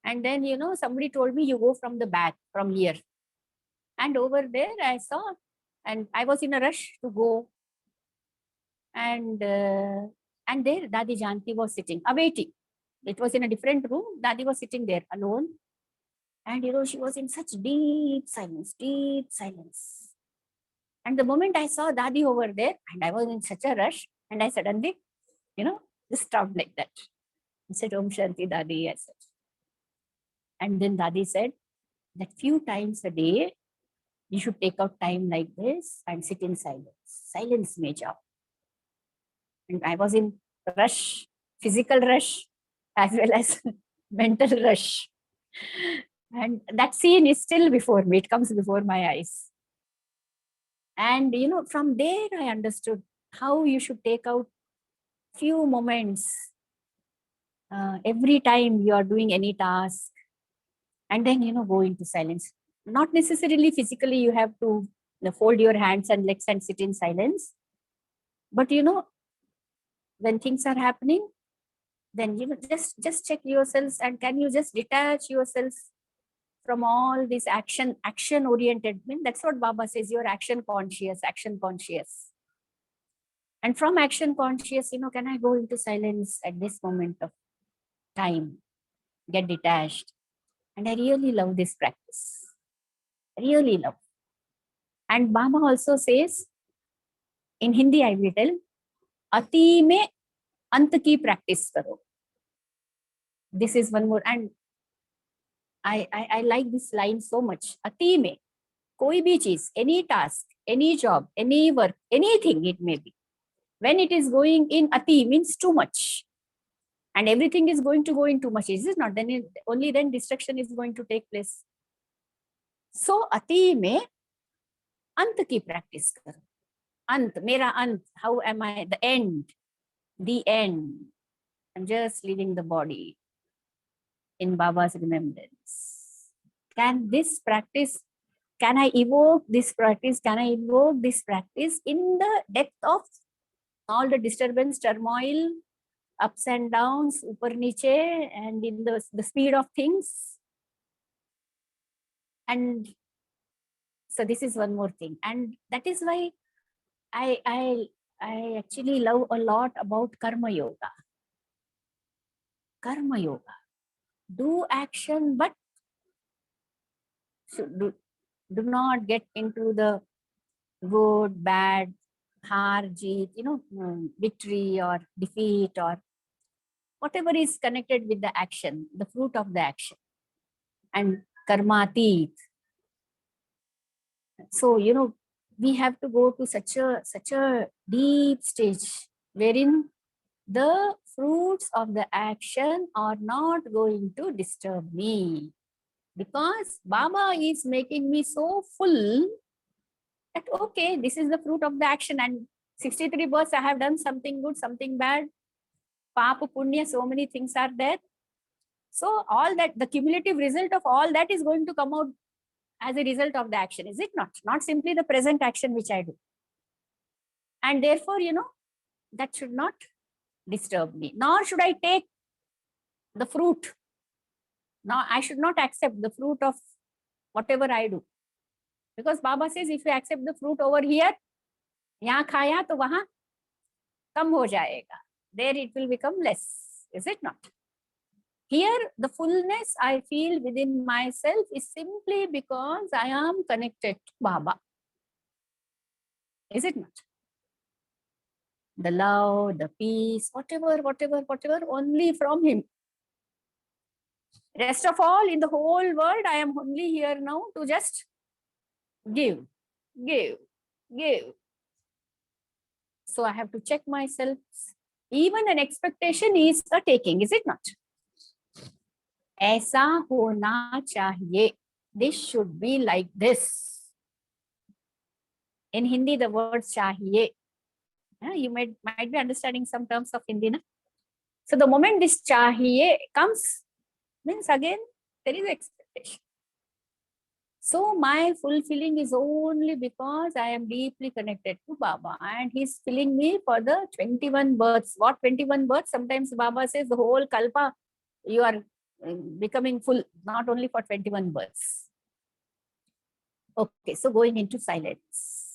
And then, somebody told me, you go from the back, from here. And over there I saw, and I was in a rush to go. And there Dadi Janki was sitting, awaiting. It was in a different room. Dadi was sitting there alone. And, she was in such deep silence, deep silence. And the moment I saw Dadi over there, and I was in such a rush, and I suddenly, just stopped like that. I said, Om Shanti Dadi, I said. And then Dadi said that few times a day, you should take out time like this and sit in silence. Silence major. And I was in rush, physical rush, as well as mental rush. And that scene is still before me. It comes before my eyes. And, from there I understood how you should take out few moments every time you are doing any task, and then, go into silence. Not necessarily physically you have to fold your hands and legs and sit in silence. But, when things are happening, then, just check yourselves, and can you just detach yourselves from all this action oriented. That's what Baba says, you're action conscious. And from action conscious, can I go into silence at this moment of time, get detached? And I really love this practice. Really love. And Baba also says, in Hindi I will tell, ati mein ant ki practice karo. This is one more, and I like this line so much. Ati mein, koi bhi cheez, any task, any job, any work, anything it may be. When it is going in ati means too much. And everything is going to go in too much. Is it not? Then only then destruction is going to take place. So ati mein ant ki practice karo. Ant, mera ant, how am I? The end. The end. I'm just leaving the body in Baba's remembrance. Can I evoke this practice? Can I evoke this practice in the depth of all the disturbance, turmoil, ups and downs, upar niche, and in the speed of things? And so this is one more thing. And that is why I actually love a lot about Karma Yoga. Karma Yoga. Do action, but do not get into the good, bad, har, jeet, victory or defeat or whatever is connected with the action, the fruit of the action. And karmatit. So, we have to go to such a deep stage wherein the fruits of the action are not going to disturb me, because Baba is making me so full that, okay, this is the fruit of the action, and 63 births I have done something good, something bad, Papa, Punya, so many things are there. So all that, the cumulative result of all that is going to come out as a result of the action, is it not? Not simply the present action which I do. And therefore, that should not disturb me, nor should I take the fruit. Now, I should not accept the fruit of whatever I do. Because Baba says, if you accept the fruit over here, yahan khaya to wahan kam ho jayega. There it will become less, is it not? Here, the fullness I feel within myself is simply because I am connected to Baba. Is it not? The love, the peace, whatever, only from him. Rest of all in the whole world, I am only here now to just give, give, give. So I have to check myself. Even an expectation is a taking, is it not? ऐसा होना चाहिए. This should be like this. In Hindi, the word chahiye. You might be understanding some terms of Hindi. Na? So the moment this chahiye comes, means again, there is expectation. So my fulfilling is only because I am deeply connected to Baba and he's filling me for the 21 births. What 21 births? Sometimes Baba says the whole kalpa, you are becoming full, not only for 21 births. Okay, so going into silence.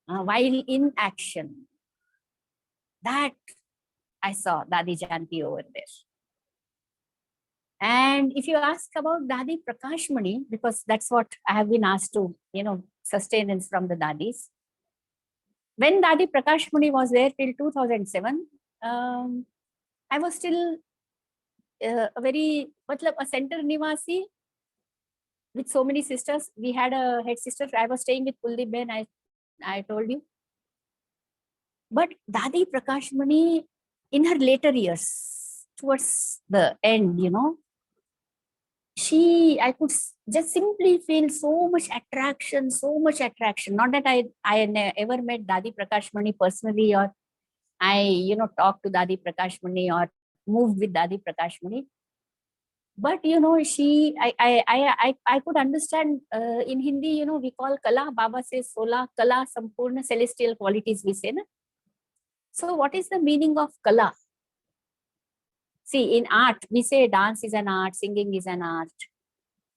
While in action, that I saw Dadi Janti over there. And if you ask about Dadi Prakashmani, because that's what I have been asked to, sustenance from the Dadis. When Dadi Prakashmani was there till 2007, I was still a center Nivasi with so many sisters. We had a head sister. I was staying with Kuldeep Ben, I told you. But Dadi Prakashmani, in her later years, towards the end, I could just simply feel so much attraction. Not that I ever met Dadi Prakashmani personally, or I, talked to Dadi Prakashmani or moved with Dadi Prakashmani. But, I could understand in Hindi, we call Kala, Baba says Sola, Kala, Sampurna, celestial qualities we say. Na? So what is the meaning of Kala? See, in art, we say dance is an art, singing is an art.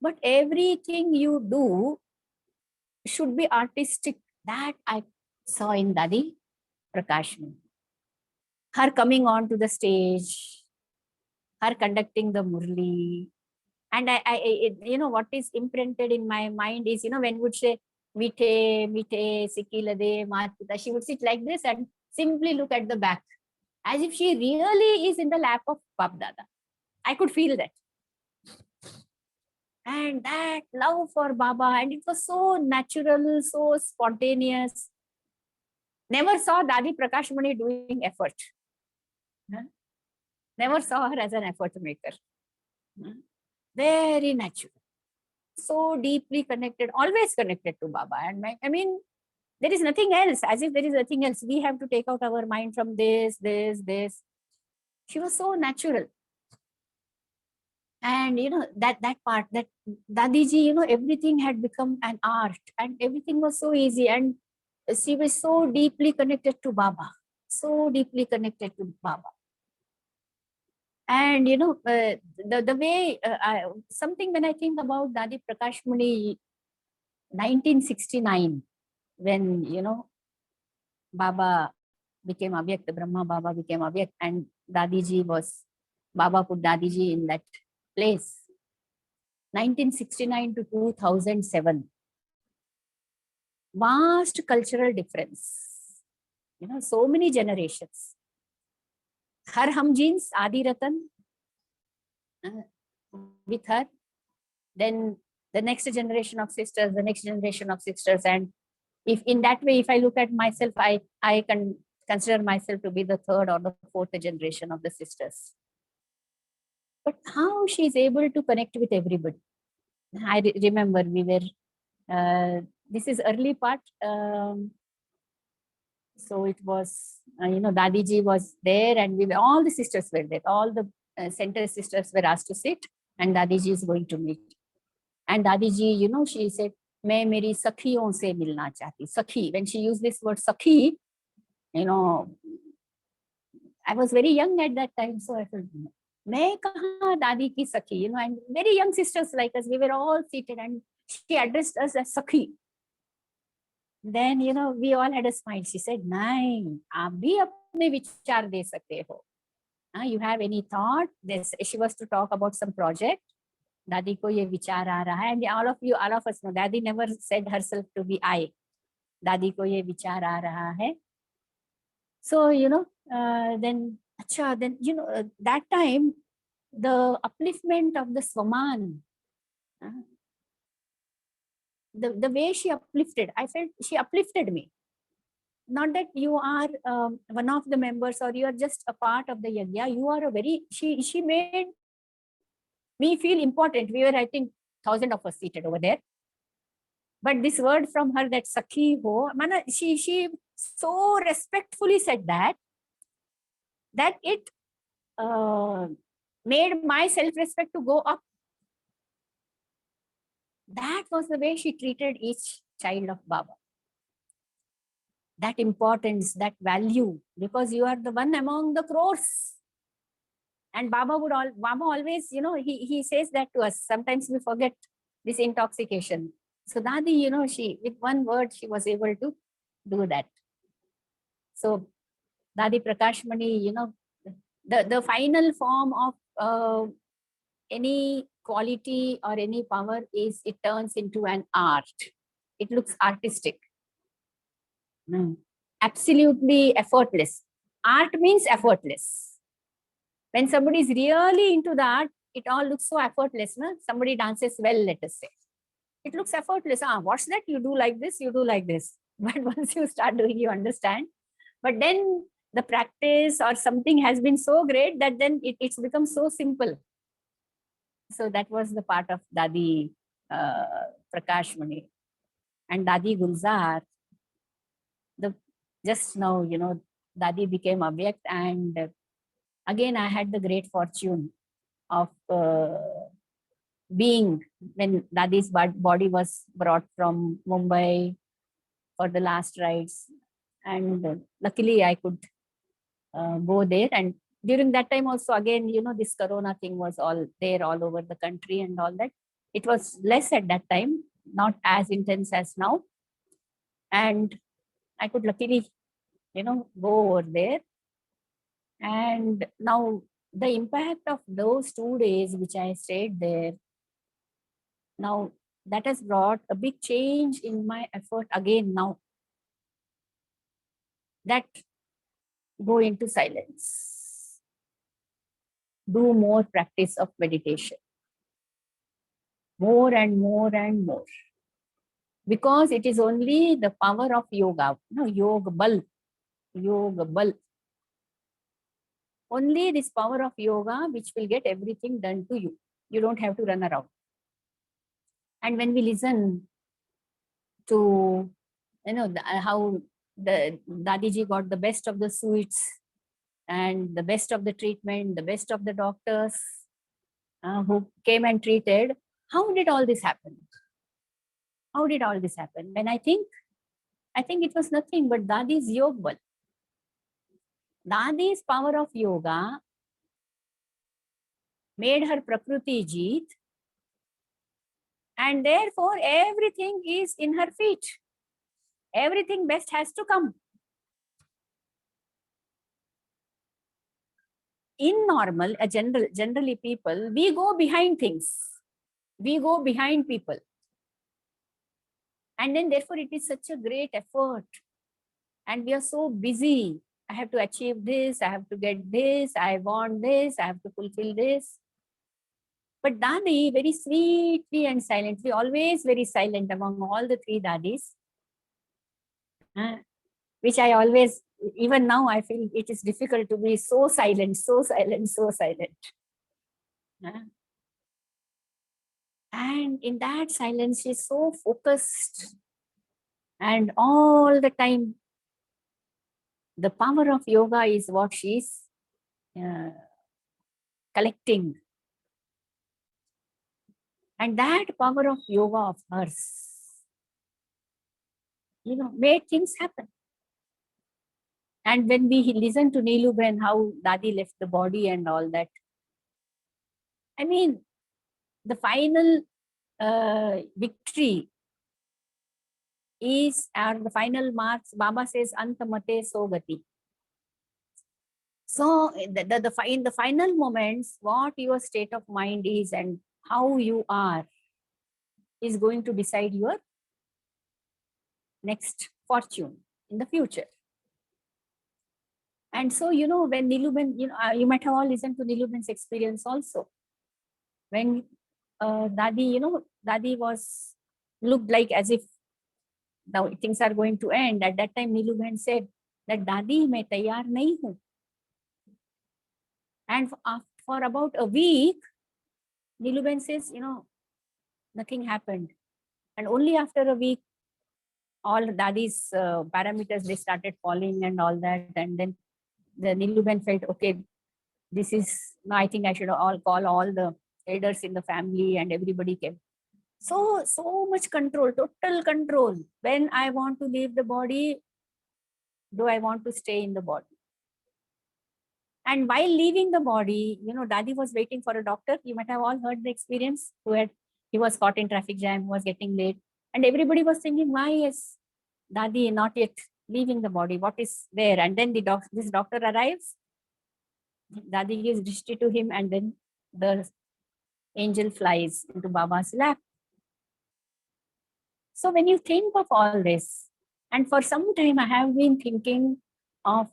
But everything you do should be artistic. That I saw in Dadi Prakashmani. Her coming on to the stage, her conducting the Murli. And what is imprinted in my mind is, when would say, Mite, Sikilade, Matpita, she would sit like this and simply look at the back, as if she really is in the lap of Bap Dada. I could feel that. And that love for Baba, and it was so natural, so spontaneous. Never saw Dadi Prakashmani doing effort. Never saw her as an effort maker. Very natural. So deeply connected, always connected to Baba. And there is nothing else, as if there is nothing else. We have to take out our mind from this. She was so natural. And, that part, that Dadiji, everything had become an art and everything was so easy. And she was so deeply connected to Baba. So deeply connected to Baba. And, the way, something when I think about Dadi Prakashmani, 1969, when, Baba became Abhyakt, Brahma Baba became Abhyakt, and Dadiji Baba put Dadiji in that place. 1969 to 2007. Vast cultural difference. So many generations. Her hum genes, Adi Ratan, with her. Then the next generation of sisters, and if in that way, if I look at myself, I can consider myself to be the third or the fourth generation of the sisters. But how she is able to connect with everybody? I remember we were, this is early part. So it was, Dadiji was there and all the sisters were there. All the center sisters were asked to sit and Dadiji is going to meet. And Dadiji, she said, मैं मेरी सखियों से मिलना चाहती. Sakhi, when she used this word Sakhi, I was very young at that time. So I thought, मैं कहाँ दादी की सखी, and very young sisters like us, we were all seated and she addressed us as Sakhi. Then, we all had a smile. She said, नहीं, आप भी अपने विचार दे सकते हो. You have any thought? She was to talk about some project. Dadi ko ye vichar aa raha hai. And all of us know, Dadi never said herself to be I. Dadi ko ye vichar aa raha hai. So, then, that time, the upliftment of the Swaman, the way she uplifted, I felt she uplifted me. Not that you are one of the members or you are just a part of the yajna. You are a very, she made me feel important. We were, I think, 1,000 of us seated over there. But this word from her, that Sakhi ho, mana, she so respectfully said that it made my self-respect to go up. That was the way she treated each child of Baba. That importance, that value, because you are the one among the crores. And Baba always, you know, he says that to us. Sometimes we forget this intoxication. So Dadi, you know, she, with one word, she was able to do that. So Dadi Prakashmani, you know, the final form of any quality or any power is it turns into an art. It looks artistic. Absolutely effortless. Art means effortless. When somebody is really into the art, it all looks so effortless. No? Somebody dances well, let us say. It looks effortless. What's that? You do like this, you do like this. But once you start doing, you understand. But then the practice or something has been so great that then it's become so simple. So that was the part of Dadi Prakashmani. And Dadi Gulzar, just now, you know, Dadi became Avyakt, and again, I had the great fortune of being when Dadi's body was brought from Mumbai for the last rites. And luckily, I could go there. And during that time also, again, you know, this Corona thing was all there all over the country and all that. It was less at that time, not as intense as now. And I could luckily, you know, go over there. And now the impact of those 2 days which I stayed there, now that has brought a big change in my effort again now. That go into silence. Do more practice of meditation. More and more and more. Because it is only the power of yoga, no, yoga bal. Only this power of yoga which will get everything done to you. You don't have to run around. And when we listen to, you know, how the Dadiji got the best of the sweets and the best of the treatment, the best of the doctors who came and treated, how did all this happen? How did all this happen? And I think it was nothing but Dadi's yoga bal. Dadi's power of yoga made her Prakriti Jeet, and therefore everything is in her feet. Everything best has to come. In normal, generally people, we go behind things. We go behind people. And then therefore it is such a great effort. And we are so busy. I have to achieve this, I have to get this, I want this, I have to fulfill this. But Dadi, very sweetly and silently, always very silent among all the 3 Dadis, which I always, even now I feel it is difficult to be so silent, so silent, so silent. And in that silence, she's so focused. And all the time, the power of yoga is what she's collecting. And that power of yoga of hers, you know, made things happen. And when we listen to Neelu Ben, how Dadi left the body and all that, I mean, the final victory is, and the final marks, Baba says, Antamate Sogati. So in the final moments, what your state of mind is and how you are is going to decide your next fortune in the future. And so, when Niluben, you might have all listened to Niluben's experience also. When Dadi, Dadi looked like as if now things are going to end. At that time, Niluben said that Dadi, मैं तैयार नहीं हूँ. And for about a week, Niluben says, nothing happened. And only after a week, all Dadi's parameters, they started falling and all that. And then the Niluben felt, okay, this is, I think I should all call all the elders in the family, and everybody came. So much control, total control. When I want to leave the body, do I want to stay in the body? And while leaving the body, Dadi was waiting for a doctor. You might have all heard the experience. He was caught in traffic jam, was getting late. And everybody was thinking, why is Dadi not yet leaving the body? What is there? And then this doctor arrives. Dadi gives drishti to him, and then the angel flies into Baba's lap. So when you think of all this, and for some time I have been thinking of,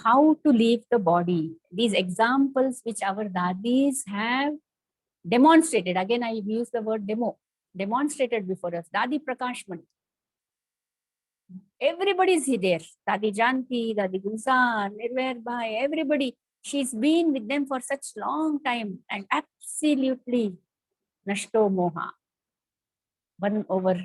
how to leave the body. These examples which our dadis have demonstrated. Again, I use the word demonstrated before us. Dadi Prakashman. Everybody is there. Dadi Janti, Dadi Gulzar, Nirvair Bhai, everybody. She's been with them for such long time and absolutely nashto moha. One over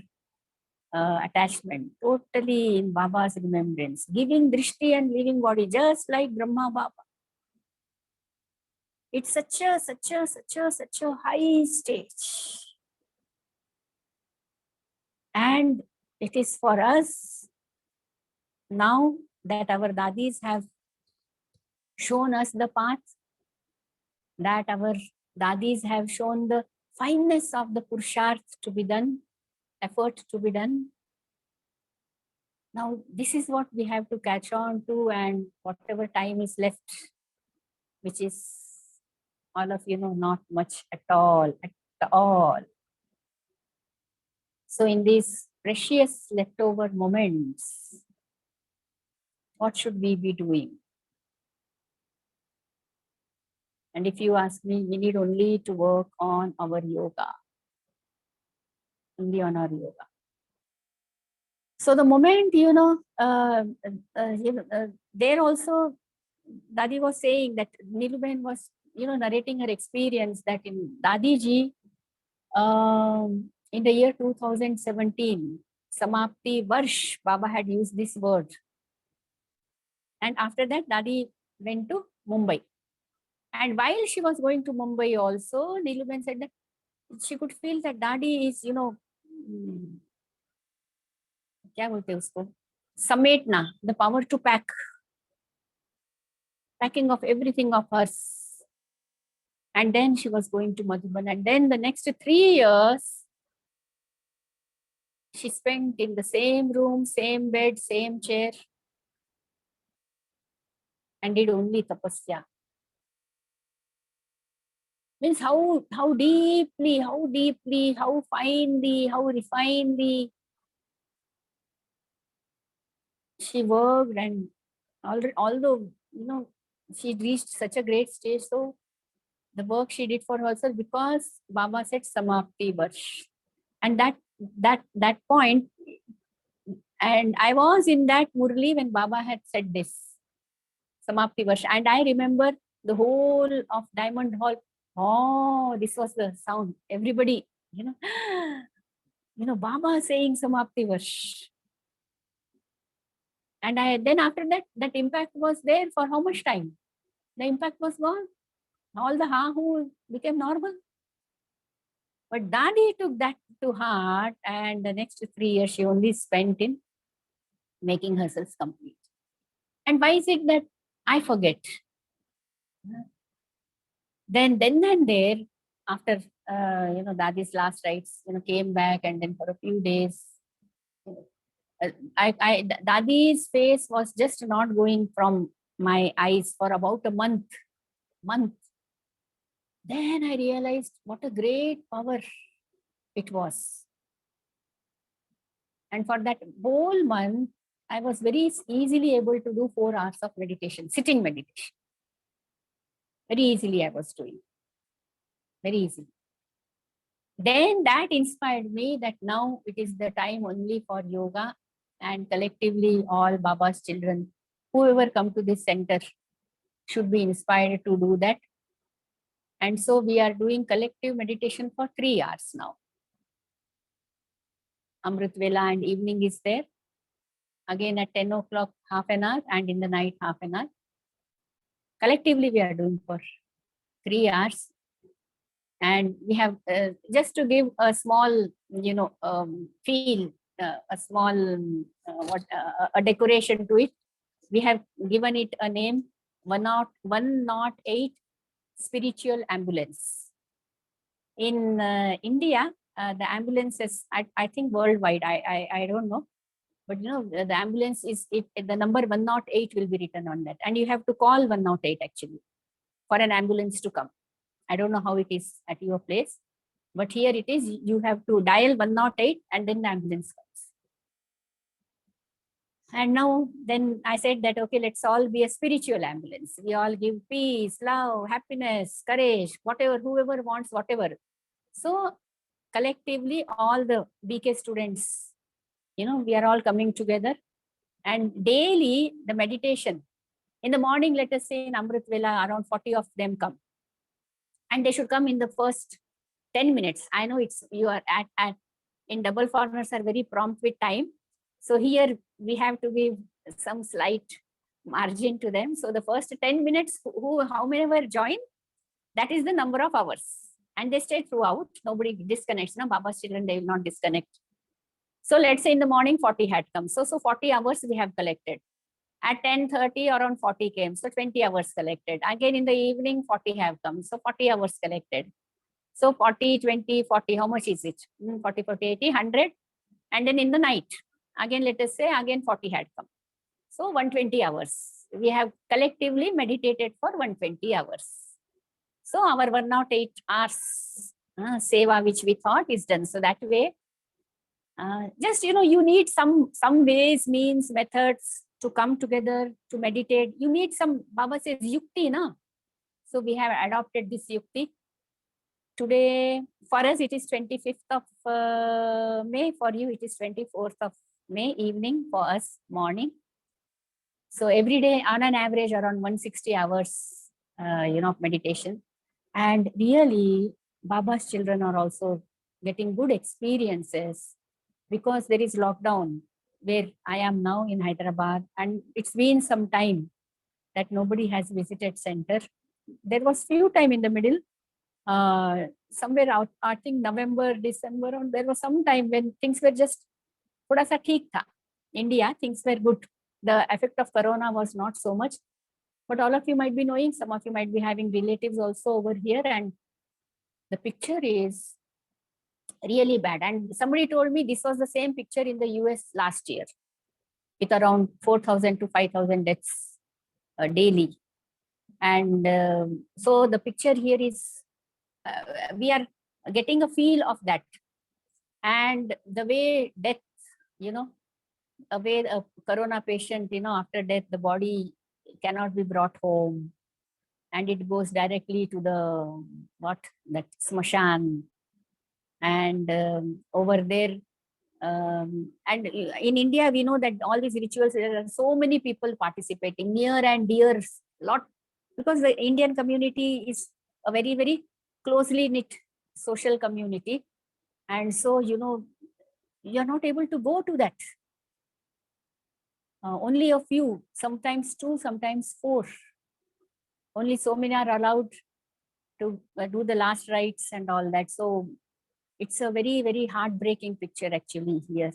attachment, totally in Baba's remembrance, giving drishti and leaving body, just like Brahma Baba. It's such a high stage. And it is for us now that our dadis have shown us the path, that our dadis have shown the fineness of the purusharth to be done, effort to be done. Now, this is what we have to catch on to, and whatever time is left, which is all of not much at all. So in these precious leftover moments, what should we be doing? And if you ask me, we need only to work on our yoga. Only on our yoga. So the moment, there also, Dadi was saying that Niluben was, narrating her experience that in Dadiji, in the year 2017, Samapti Varsh, Baba had used this word. And after that, Dadi went to Mumbai. And while she was going to Mumbai also, Niluben said that she could feel that Dadi is, क्या बोलते हैं उसको, समेटना, the power to packing of everything of hers. And then she was going to Madhuban, and then the next 3 years she spent in the same room, same bed, same chair, and did only tapasya. Means how deeply, how finely, how refinedly she worked. And although she reached such a great stage, so the work she did for herself, because Baba said Samapti Varsh. And that point, and I was in that Murli when Baba had said this, Samapti Varsh. And I remember the whole of Diamond Hall, oh, this was the sound. Everybody, Baba saying Samapti Varsh. And then after that impact was there for how much time? The impact was gone. All the ha-hu became normal. But Dadi took that to heart, and the next 3 years she only spent in making herself complete. And why is it that I forget? Then and there, after Dadi's last rites, came back, and then for a few days, Dadi's face was just not going from my eyes for about a month. Then I realized what a great power it was. And for that whole month, I was very easily able to do 4 hours of meditation, sitting meditation. Very easily I was doing, very easy. Then that inspired me that now it is the time only for yoga, and collectively all Baba's children, whoever come to this center should be inspired to do that. And so we are doing collective meditation for 3 hours now. Amrit Vela and evening is there. Again at 10 o'clock, half an hour, and in the night, half an hour. Collectively, we are doing for 3 hours. And we have, just to give a small, feel, a small, a decoration to it, we have given it a name, 108 Spiritual Ambulance. In India, the ambulances, I think worldwide, I don't know, but the ambulance is, the number 108 will be written on that, and you have to call 108 actually for an ambulance to come. I don't know how it is at your place, but here it is, you have to dial 108 and then the ambulance comes. And now then I said that, okay, let's all be a spiritual ambulance. We all give peace, love, happiness, courage, whatever, whoever wants, whatever. So collectively, all the BK students, we are all coming together, and daily the meditation. In the morning, let us say in Amrit Vela, around 40 of them come. And they should come in the first 10 minutes. I know you are in double foreigners are very prompt with time. So here we have to give some slight margin to them. So the first 10 minutes, how many were join, that is the number of hours. And they stay throughout. Nobody disconnects. No, Baba's children, they will not disconnect. So let's say in the morning, 40 had come. So 40 hours we have collected. At 10:30, around 40 came. So 20 hours collected. Again in the evening, 40 have come. So 40 hours collected. So 40, 20, 40, how much is it? 40, 40, 80, 100. And then in the night, again, let us say, again 40 had come. So 120 hours. We have collectively meditated for 120 hours. So our 108 hours seva, which we thought is done. So that way, just, you need some ways, means, methods to come together, to meditate. You need some, Baba says, yukti, na? So we have adopted this yukti. Today, for us, it is 25th of May. For you, it is 24th of May evening. For us, morning. So every day, on an average, around 160 hours, of meditation. And really, Baba's children are also getting good experiences, because there is lockdown where I am now in Hyderabad, and it's been some time that nobody has visited center. There was few time in the middle, somewhere out, I think November, December, there was some time when things were just thoda sa theek tha. India, things were good. The effect of Corona was not so much, but all of you might be knowing, some of you might be having relatives also over here, and the picture is really bad. And somebody told me this was the same picture in the US last year, with around 4,000 to 5,000 deaths daily. And so the picture here is, we are getting a feel of that. And the way death, a way a Corona patient, after death, the body cannot be brought home, and it goes directly to that smashan. And over there, and in India, we know that all these rituals, there are so many people participating, near and dear, lot, because the Indian community is a very, very closely knit social community. And so, you're not able to go to that. Only a few, sometimes 2, sometimes 4. Only so many are allowed to do the last rites and all that. So it's a very, very heartbreaking picture actually here.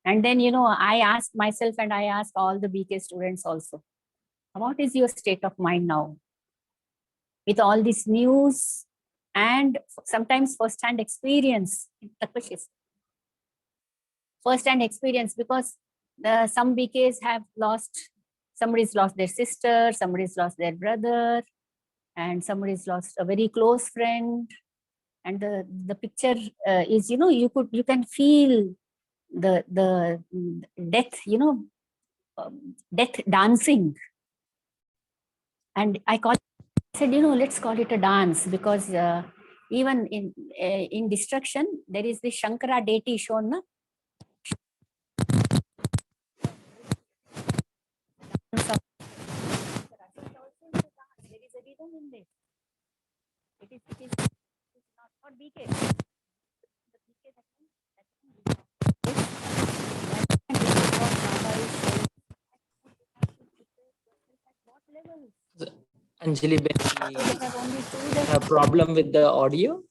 And then, I ask myself, and I ask all the BK students also, what is your state of mind now? With all this news and sometimes first-hand experience, first-hand experience, because some BKs have lost, somebody's lost their sister, somebody's lost their brother, and somebody's lost a very close friend. And the picture is, you can feel death, death dancing. And I said, let's call it a dance, because even in destruction, there is this Shankara deity shown. Na? There is a rhythm in this. It is not BK. The BK what level? Anjali, we have problem with the audio.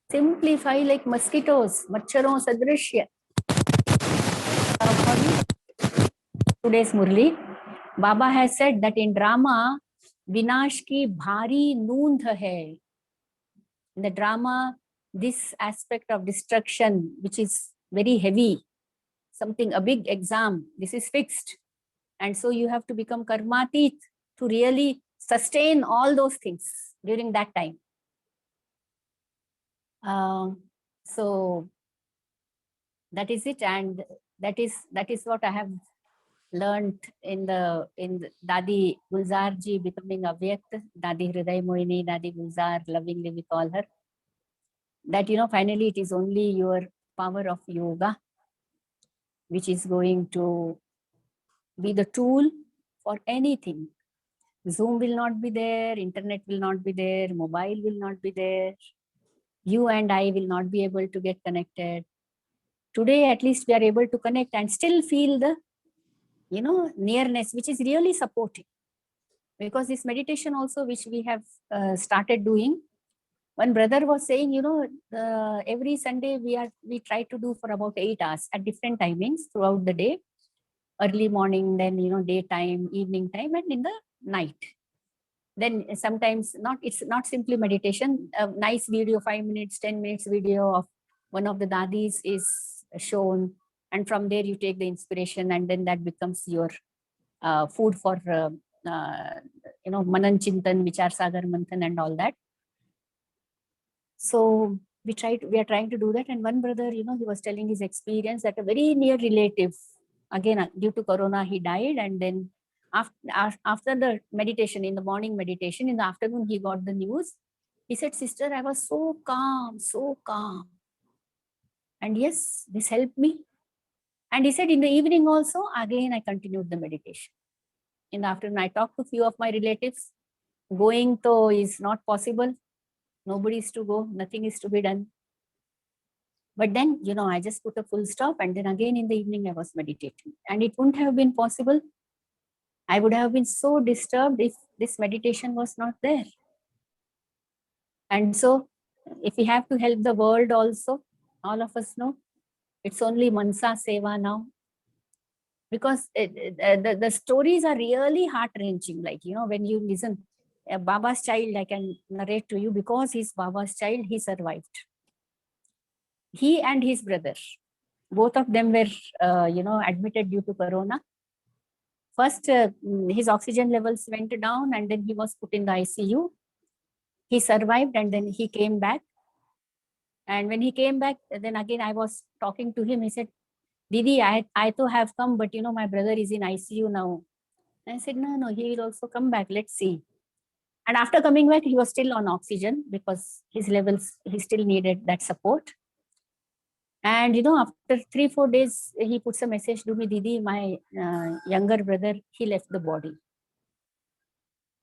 Simplify like mosquitoes, macharon sadrishya. Today's Murli, Baba has said that in drama, Vinash ki bhari noondh hai. In the drama, this aspect of destruction, which is very heavy, something, a big exam, this is fixed. And so you have to become karmatit to really sustain all those things during that time. So that is it, and that is what I have learned in the Dadi Gulzar ji becoming Avyakt, Dadi Hriday Moini, Dadi Gulzar, lovingly we call her. That finally it is only your power of yoga which is going to be the tool for anything. Zoom will not be there, internet will not be there, mobile will not be there. You and I will not be able to get connected. Today, at least we are able to connect and still feel the, nearness, which is really supporting. Because this meditation also, which we have started doing, one brother was saying, every Sunday we try to do for about 8 hours at different timings throughout the day, early morning, then, daytime, evening time, and in the night. Then sometimes it's not simply meditation, a nice video, 5 minutes, 10 minutes video of one of the dadis is shown. And from there you take the inspiration, and then that becomes your food for, Manan Chintan, Vichar Sagar Manthan and all that. So we are trying to do that. And one brother, he was telling his experience that a very near relative, again, due to Corona, he died. And then after the meditation, in the morning meditation, in the afternoon, he got the news. He said, sister, I was so calm, so calm. And yes, this helped me. And he said, in the evening also, again, I continued the meditation. In the afternoon, I talked to a few of my relatives. Going though is not possible. Nobody is to go, nothing is to be done. But then, I just put a full stop, and then again in the evening I was meditating. And it wouldn't have been possible. I would have been so disturbed if this meditation was not there. And so if we have to help the world also, all of us know, it's only Mansa Seva now. Because the stories are really heart-wrenching. Like, when you listen, Baba's child, I can narrate to you, because he's Baba's child, he survived. He and his brother, both of them were, admitted due to Corona. First, his oxygen levels went down, and then he was put in the ICU. He survived, and then he came back. And when he came back, then again I was talking to him. He said, Didi, I too have come, but my brother is in ICU now. And I said, no, he will also come back. Let's see. And after coming back, he was still on oxygen because his levels, he still needed that support. And, after 3-4 days, he puts a message to me, Didi, my younger brother, he left the body.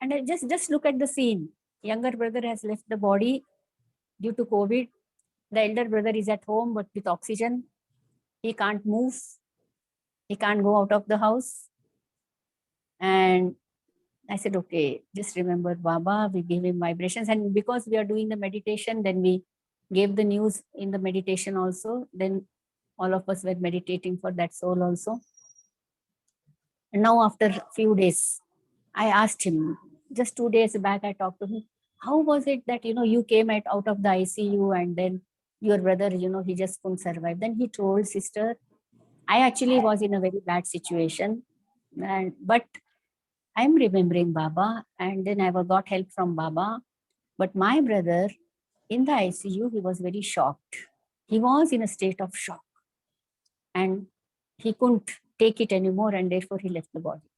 And I just look at the scene. Younger brother has left the body due to COVID. The elder brother is at home, but with oxygen. He can't move. He can't go out of the house. And I said, okay, just remember Baba, we gave him vibrations. And because we are doing the meditation, then we gave the news in the meditation also. Then all of us were meditating for that soul also. And now after a few days, I asked him, just 2 days back, I talked to him, how was it that, you came out of the ICU, and then your brother, he just couldn't survive. Then he told, sister, I actually was in a very bad situation, but I'm remembering Baba, and then I got help from Baba. But my brother in the ICU, he was very shocked. He was in a state of shock and he couldn't take it anymore, and therefore he left the body.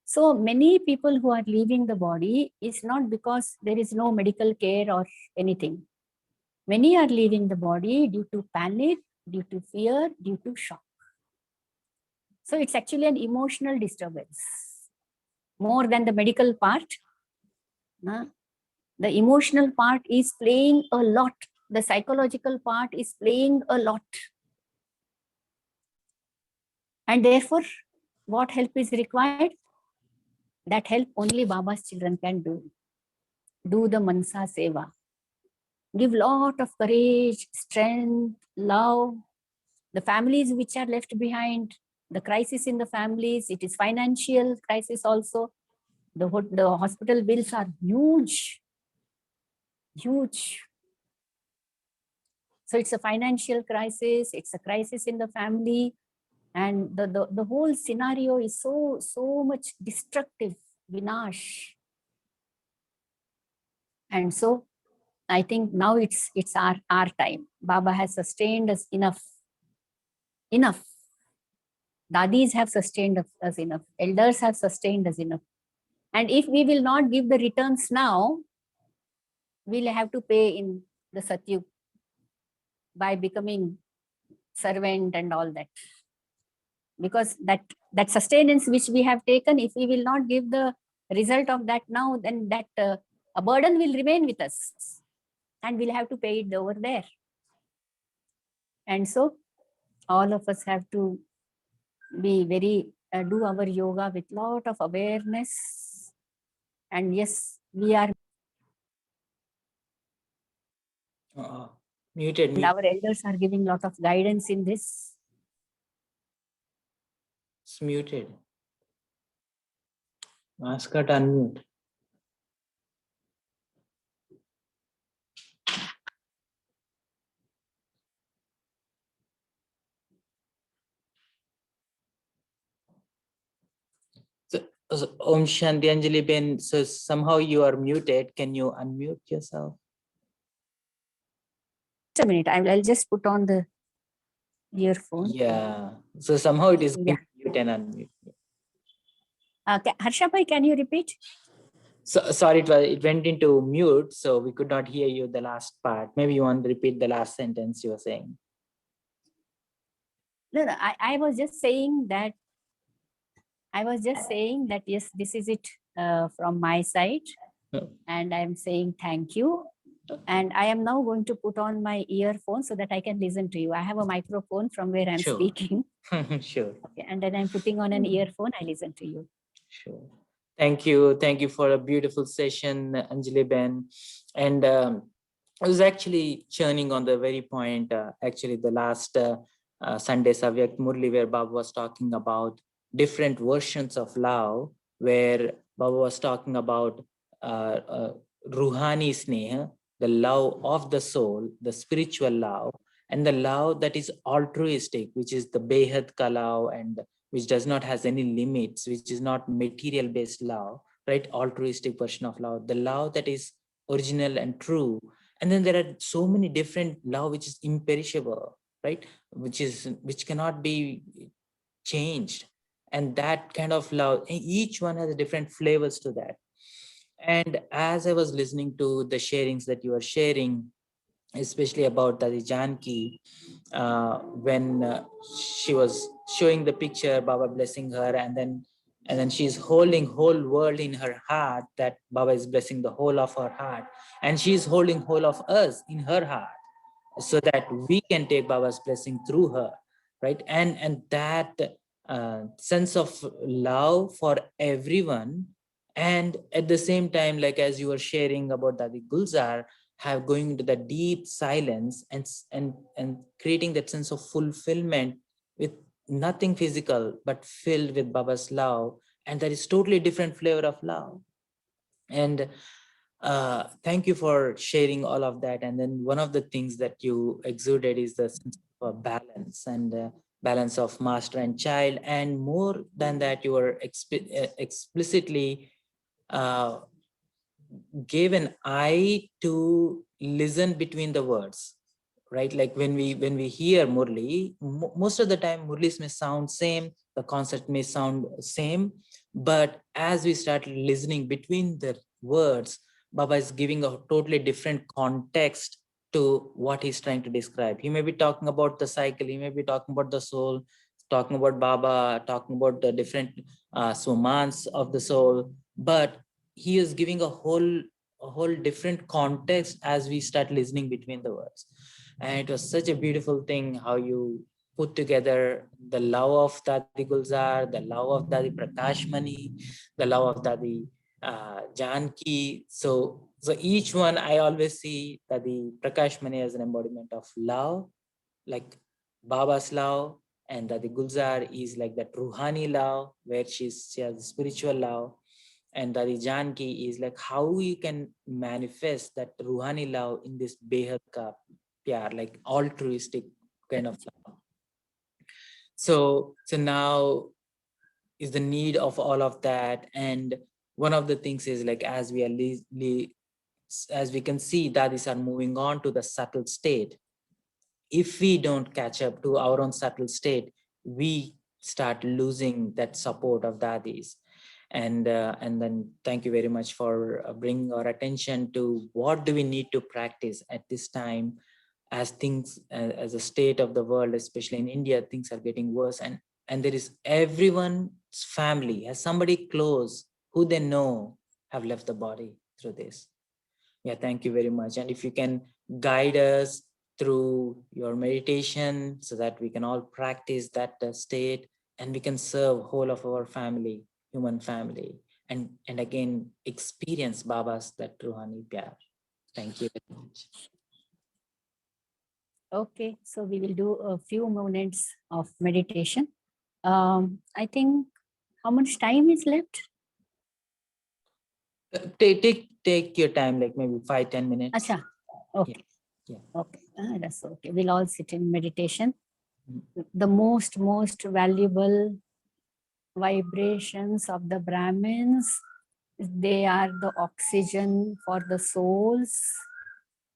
So many people who are leaving the body is not because there is no medical care or anything. Many are leaving the body due to panic, due to fear, due to shock. So it's actually an emotional disturbance. More than the medical part, the emotional part is playing a lot. The psychological part is playing a lot. And therefore, what help is required? That help only Baba's children can do. Do the Mansa Seva. Give lot of courage, strength, love. The families which are left behind, the crisis in the families, it is financial crisis also. The hospital bills are huge, huge. So it's a financial crisis, it's a crisis in the family, and the whole scenario is so much destructive, vinash. And so I think now it's our time. Baba has sustained us enough. Dadis have sustained us enough. Elders have sustained us enough. And if we will not give the returns now, we'll have to pay in the Satyug by becoming servant and all that. Because that sustenance which we have taken, if we will not give the result of that now, then that a burden will remain with us and we'll have to pay it over there. And so all of us have to be very, do our yoga with lot of awareness. And yes, we are. Muted. And our elders are giving lot of guidance in this. It's muted. Ask her to unmute. So, Om Shanti Anjali Ben, so somehow you are muted. Can you unmute yourself? Just a minute, I'll just put on the earphone. Yeah. So somehow it is mute and unmute. Harsha bhai, can you repeat? So sorry, it went into mute, so we could not hear you the last part. Maybe you want to repeat the last sentence you were saying. No, I was just saying that. Yes, this is it from my side, and I'm saying thank you. And I am now going to put on my earphone so that I can listen to you. I have a microphone from where I'm speaking. Sure. Okay, and then I'm putting on an earphone. I listen to you. Sure. Thank you. Thank you for a beautiful session, Anjali Ben. And I was actually churning on the very point, actually the last Sunday Savyak Murli, where Baba was talking about different versions of love, where Baba was talking about Ruhani Sneha, the love of the soul, the spiritual love, and the love that is altruistic, which is the Behad Ka love, and which does not has any limits, which is not material based love, right? Altruistic version of love, the love that is original and true. And then there are so many different love which is imperishable, right? Which cannot be changed. And that kind of love, each one has different flavors to that. And as I was listening to the sharings that you are sharing, especially about Dadi Janki, when she was showing the picture, Baba blessing her, and then she's holding whole world in her heart, that Baba is blessing the whole of her heart, and she's holding whole of us in her heart, so that we can take Baba's blessing through her, right? And that sense of love for everyone, and at the same time, like as you were sharing about Dadi Gulzar, have going into the deep silence and creating that sense of fulfillment with nothing physical but filled with Baba's love, and that is totally different flavor of love. And thank you for sharing all of that. And then one of the things that you exuded is the sense of balance, and balance of master and child, and more than that, you are explicitly uh, gave an eye to listen between the words, right? Like when we hear Murli, most of the time Murlis may sound same, the concept may sound same, but as we start listening between the words, Baba is giving a totally different context to what he's trying to describe. He may be talking about the cycle, he may be talking about the soul, talking about Baba, talking about the different sumans of the soul, but he is giving a whole different context as we start listening between the words. And it was such a beautiful thing how you put together the love of Dadi Gulzar, the love of Dadi Prakash Mani, the love of Dadi Janki. So each one I always see Dadi Prakash Mani as an embodiment of love, like Baba's love, and Dadi Gulzar is like that Ruhani love, where she has spiritual love, and Dadi Janki is like how you can manifest that Ruhani love in this Behad ka pyar, like altruistic kind of love. So now is the need of all of that, and one of the things is like as we are as we can see, dadis are moving on to the subtle state. If we don't catch up to our own subtle state, we start losing that support of dadis. And then thank you very much for bringing our attention to what do we need to practice at this time, as things as a state of the world, especially in India, things are getting worse, and there is everyone's family has somebody close who they know have left the body through this. Yeah, thank you very much. And if you can guide us through your meditation so that we can all practice that state, and we can serve whole of our family, human family, and again experience Baba's that Ruhani Pyar. Thank you very much. Okay, so we will do a few minutes of meditation. I think how much time is left? Take your time, like maybe 5-10 minutes. Acha, okay. Yeah. Okay, that's okay. We'll all sit in meditation. Mhm. The most valuable vibrations of the Brahmins, they are the oxygen for the souls.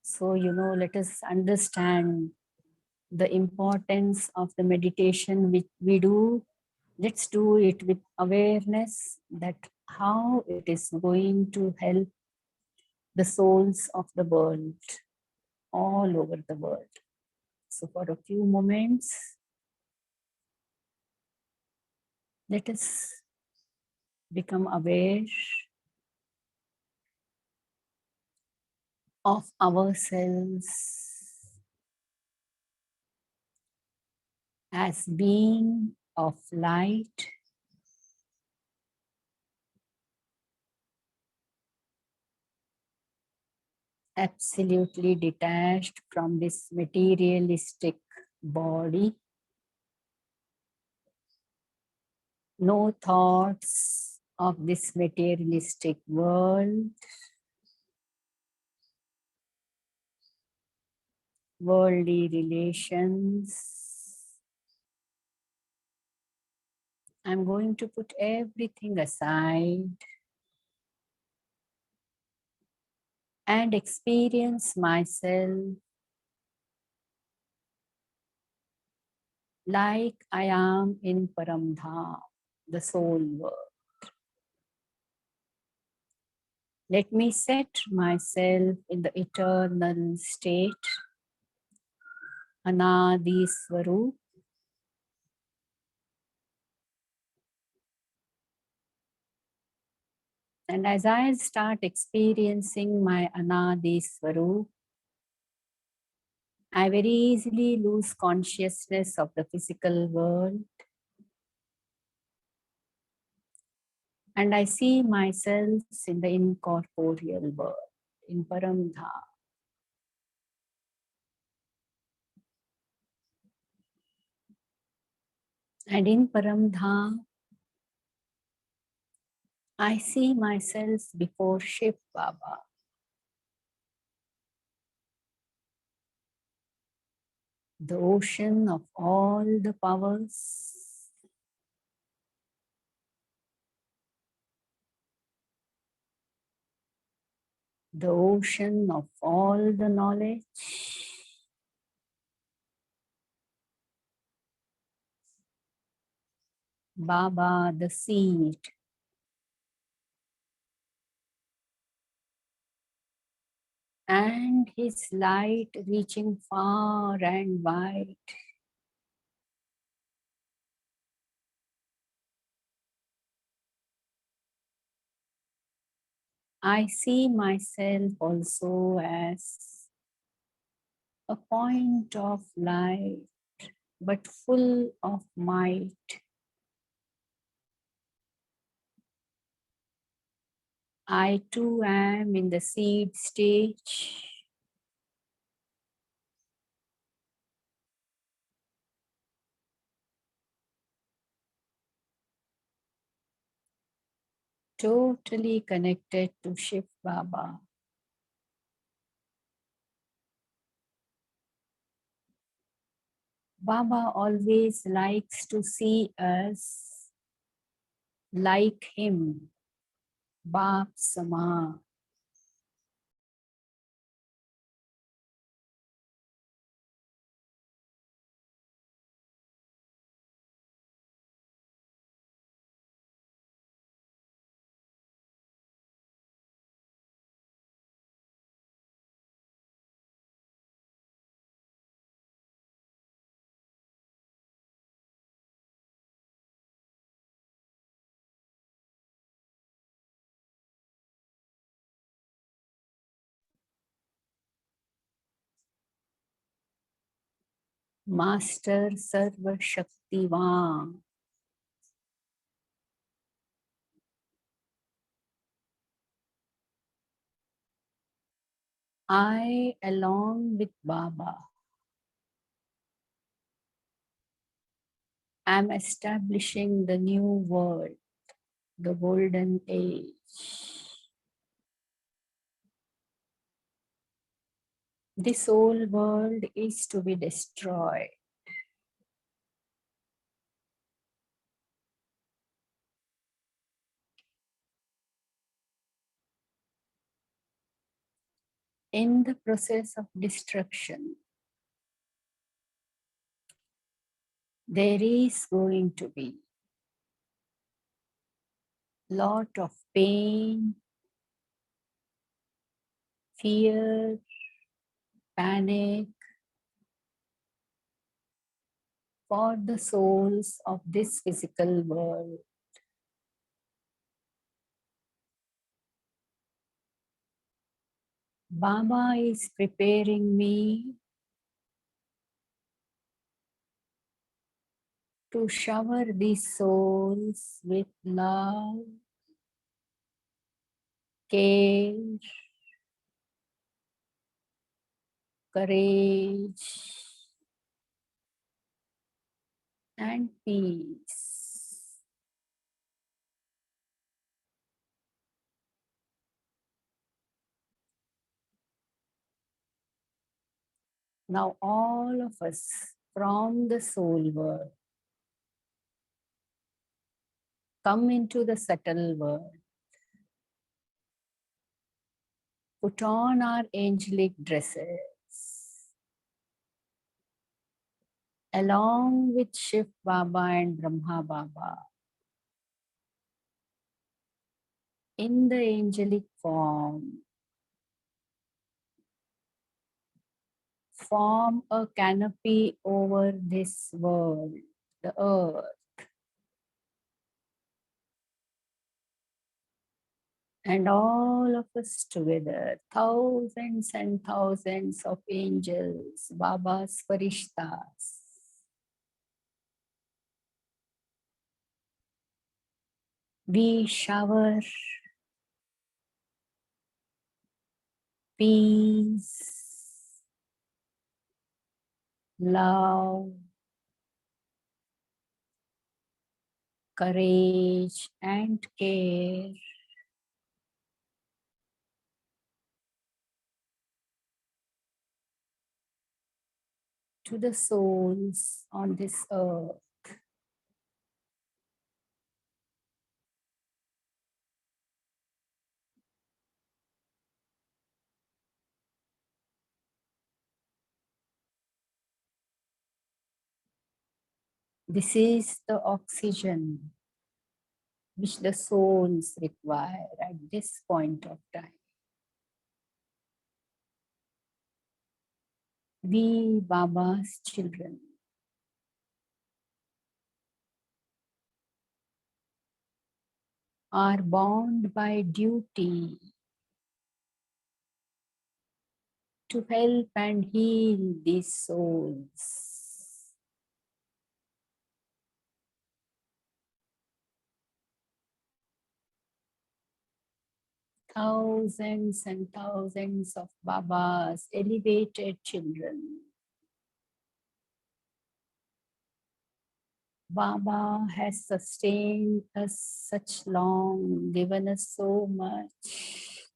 So, let us understand the importance of the meditation which we do. Let's do it with awareness that how it is going to help the souls of the world, all over the world. So for a few moments, let us become aware of ourselves as being of light, absolutely detached from this materialistic body. No thoughts of this materialistic world, worldly relations. I'm going to put everything aside and experience myself like I am in Paramdham, the soul world. Let me set myself in the eternal state, Anadi Swarup. And as I start experiencing my Anadi Swarup, I very easily lose consciousness of the physical world. And I see myself in the incorporeal world, in Paramdham. And in Paramdham, I see myself before Shiv Baba. the ocean of all the powers, the ocean of all the knowledge, Baba, the seed, and his light reaching far and wide. I see myself also as a point of light, but full of might. I too am in the seed stage, totally connected to Shiv Baba. Baba always likes to see us like him, Baap Sama. Master Sarva Shaktivan. I, along with Baba, am establishing the new world, the golden age. This old world is to be destroyed. In the process of destruction, there is going to be lot of pain, fear, panic for the souls of this physical world. Baba is preparing me to shower these souls with love, care, courage, and peace. Now all of us from the soul world come into the subtle world, put on our angelic dresses, along with Shiv Baba and Brahma Baba, in the angelic form, form a canopy over this world, the earth, and all of us together, thousands and thousands of angels, Baba's Farishtas, we shower peace, love, courage, and care to the souls on this earth. This is the oxygen which the souls require at this point of time. We, Baba's children, are bound by duty to help and heal these souls. Thousands and thousands of Baba's elevated children. Baba has sustained us such long, given us so much.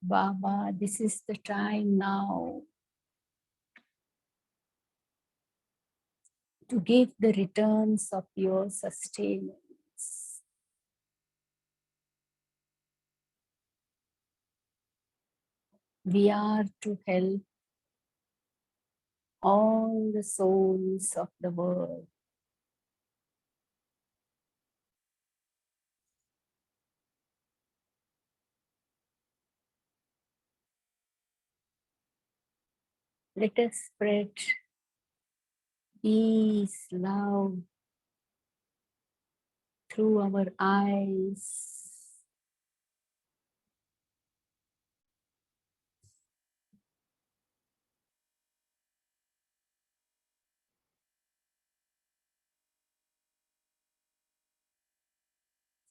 Baba, this is the time now to give the returns of your sustenance. We are to help all the souls of the world. Let us spread peace, love through our eyes.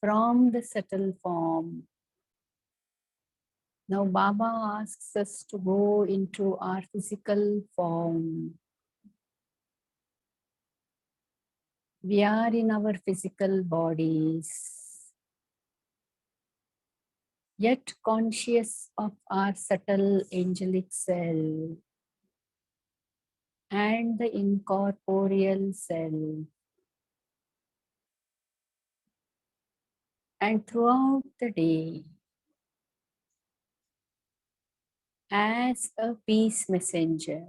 From the subtle form. Now Baba asks us to go into our physical form. We are in our physical bodies, yet conscious of our subtle angelic self and the incorporeal self. And throughout the day, as a peace messenger,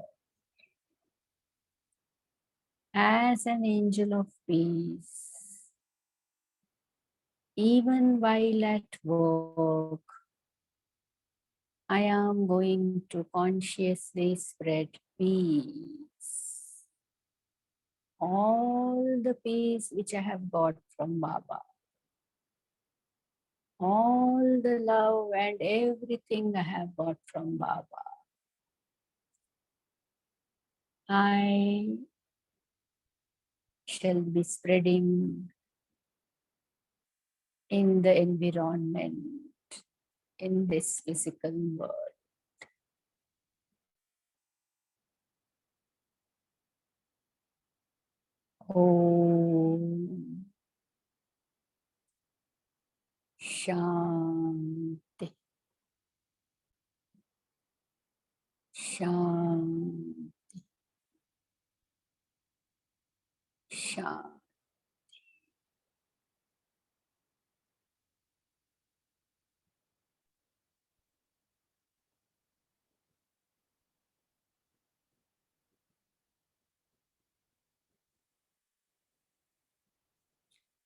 as an angel of peace, even while at work, I am going to consciously spread peace. All the peace which I have got from Baba. All the love and everything I have got from Baba. I shall be spreading in the environment, in this physical world. Om Shanti. Shanti. Shanti.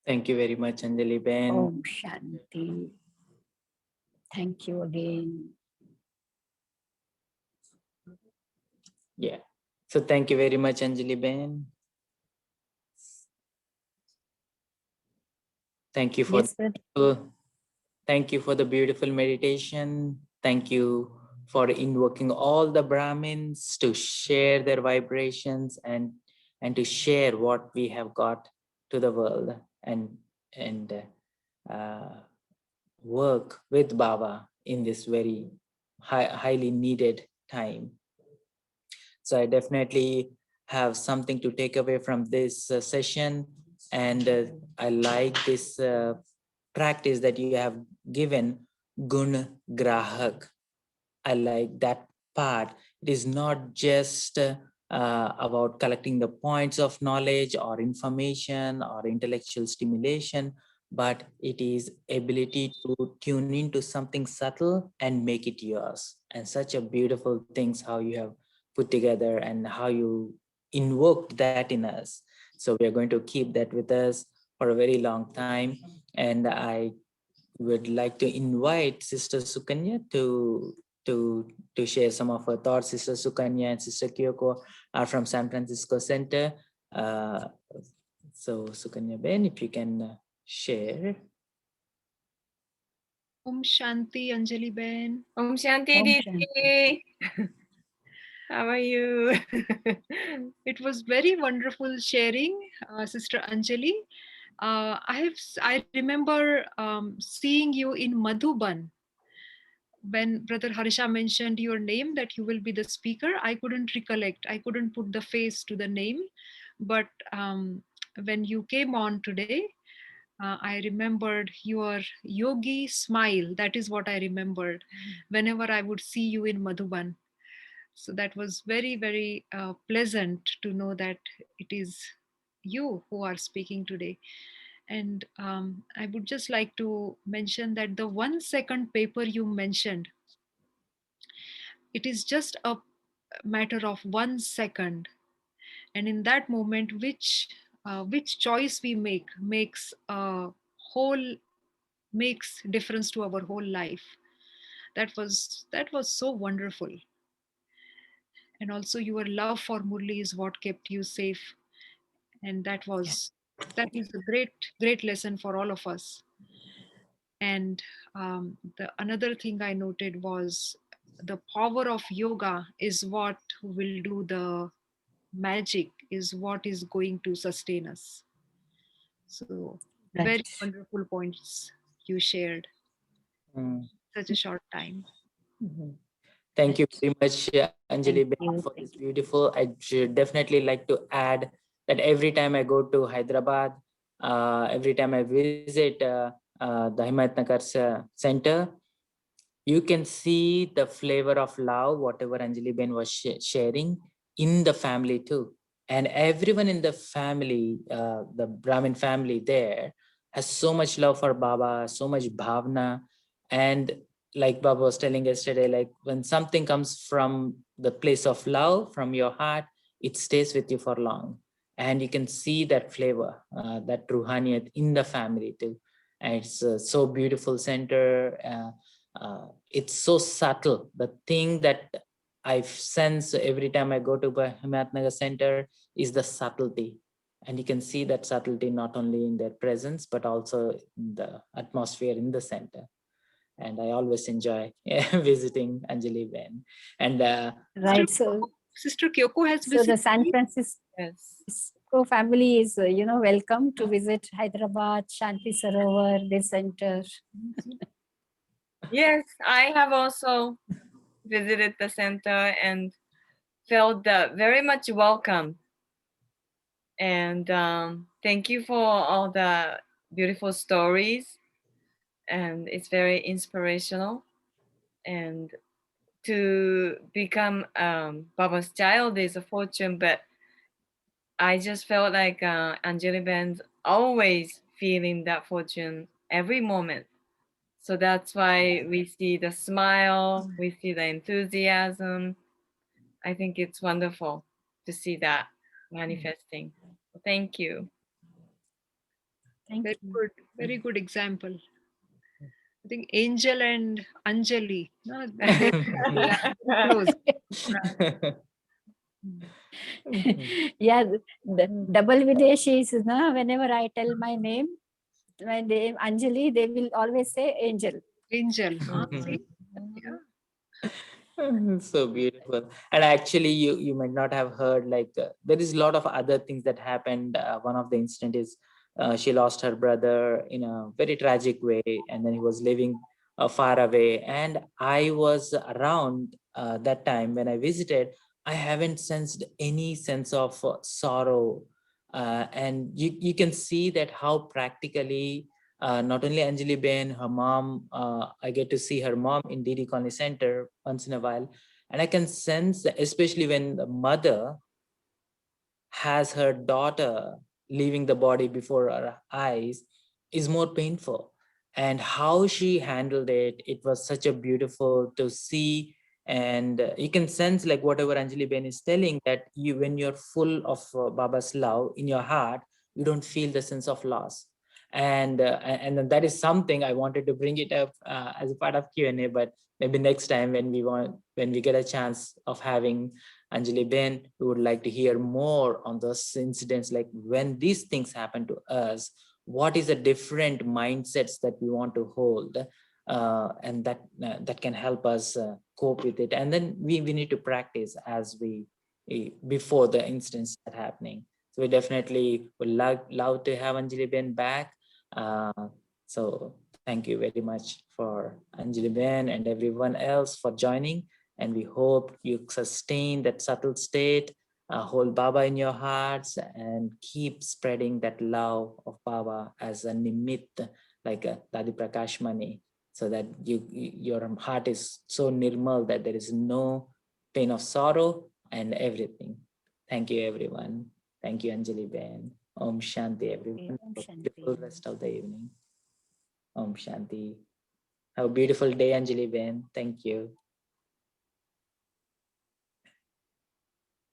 Thank you very much, Anjali Ben. Om Shanti. Thank you again. Yeah. So thank you very much, Anjali Ben. Thank you for Yes, brother. thank you for the beautiful meditation. Thank you for invoking all the Brahmins to share their vibrations and to share what we have got to the world and work with Baba in this very highly needed time. So I definitely have something to take away from this session, and I like this practice that you have given, Gun Grahak. I like that part. it is not just about collecting the points of knowledge or information or intellectual stimulation, but it is ability to tune into something subtle and make it yours. And such a beautiful things how you have put together and how you invoked that in us. So we are going to keep that with us for a very long time. And I would like to invite Sister Sukanya to share some of her thoughts. Sister Sukanya and Sister Kyoko are from San Francisco Center. Uh, so Sukanya Ben, if you can share. Om Shanti, Anjali Ben. Om Shanti Om Didi. How are you? It was very wonderful sharing, Sister Anjali. I remember seeing you in Madhuban when Brother Harisha mentioned your name that you will be the speaker. I couldn't recollect. I couldn't put the face to the name, but when you came on today, I remembered your yogi smile. That is what I remembered whenever I would see you in Madhuban. So that was very, very pleasant to know that it is you who are speaking today. And I would just like to mention that the 1 second paper you mentioned, it is just a matter of 1 second. And in that moment, which choice we make whole makes difference to our whole life. That was so wonderful. And also your love for Murli is what kept you safe. And that is a great lesson for all of us. And the another thing I noted was the power of yoga is what will do the magic, is what is going to sustain us. So very Right. wonderful points you shared. Mm. Such a short time. Thank you very much, Anjali Thank Ben, you, for thank this beautiful. I should definitely like to add that every time I go to Hyderabad, every time I visit the Himayatnagar Center, you can see the flavor of love, whatever Anjali Ben was sharing in the family too. And everyone in the family, the Brahmin family there, has so much love for Baba, so much bhavna. And like Baba was telling yesterday, like when something comes from the place of love, from your heart, it stays with you for long. And you can see that flavor, that ruhaniyat in the family too. And it's so beautiful center. It's so subtle. The thing that I sense every time I go to Himayatnagar Center is the subtlety. And you can see that subtlety not only in their presence, but also in the atmosphere in the center. And I always enjoy visiting Anjali Ben. And Right. So, Sister Kyoko has so visited. the San Francisco Yes. family is, welcome to visit Hyderabad, Shanti Sarovar, this center. Yes, I have also visited the center and felt very much welcome. And thank you for all the beautiful stories. And it's very inspirational. And to become Baba's child is a fortune, but I just felt like Anjali Ben's always feeling that fortune every moment. So that's why we see the smile, we see the enthusiasm. I think it's wonderful to see that manifesting. Thank you. Thank Very you. good, very good example. I think Angel and Anjali. No, they are close. Yeah, the double Videshi is, no, whenever I tell my name Anjali, they will always say Angel. Angel. See? Yeah. So beautiful. And actually you might not have heard, like there is a lot of other things that happened. One of the incident is she lost her brother in a very tragic way, and then he was living far away, and I was around that time when I visited. I haven't sensed any sense of sorrow, and you can see that how practically not only Anjali Ben, her mom, I get to see her mom in DD Colony Center once in a while. And I can sense that, especially when the mother has her daughter leaving the body before our eyes, is more painful. And how she handled it, it was such a beautiful to see. And you can sense, like whatever Anjali Ben is telling, that you, when you're full of Baba's love in your heart, you don't feel the sense of loss. And then that is something I wanted to bring it up as a part of Q&A, but maybe next time when we get a chance of having Anjali Ben, we would like to hear more on those incidents, like when these things happen to us, what is the different mindsets that we want to hold, and that can help us cope with it. And then we need to practice as before the incidents are happening. So we definitely would love to have Anjali Ben back. Uh, so thank you very much for Anjali Ben and everyone else for joining. And we hope you sustain that subtle state, hold Baba in your hearts, and keep spreading that love of Baba as a nimit, like a Dadi Prakash Mani, so that your heart is so nirmal that there is no pain of sorrow and everything. Thank you, everyone. Thank you, Anjali Ben. Om Shanti, everyone. Om Have a Shanti. beautiful rest of the evening. Om Shanti. Have a beautiful day, Anjali Ben. Thank you.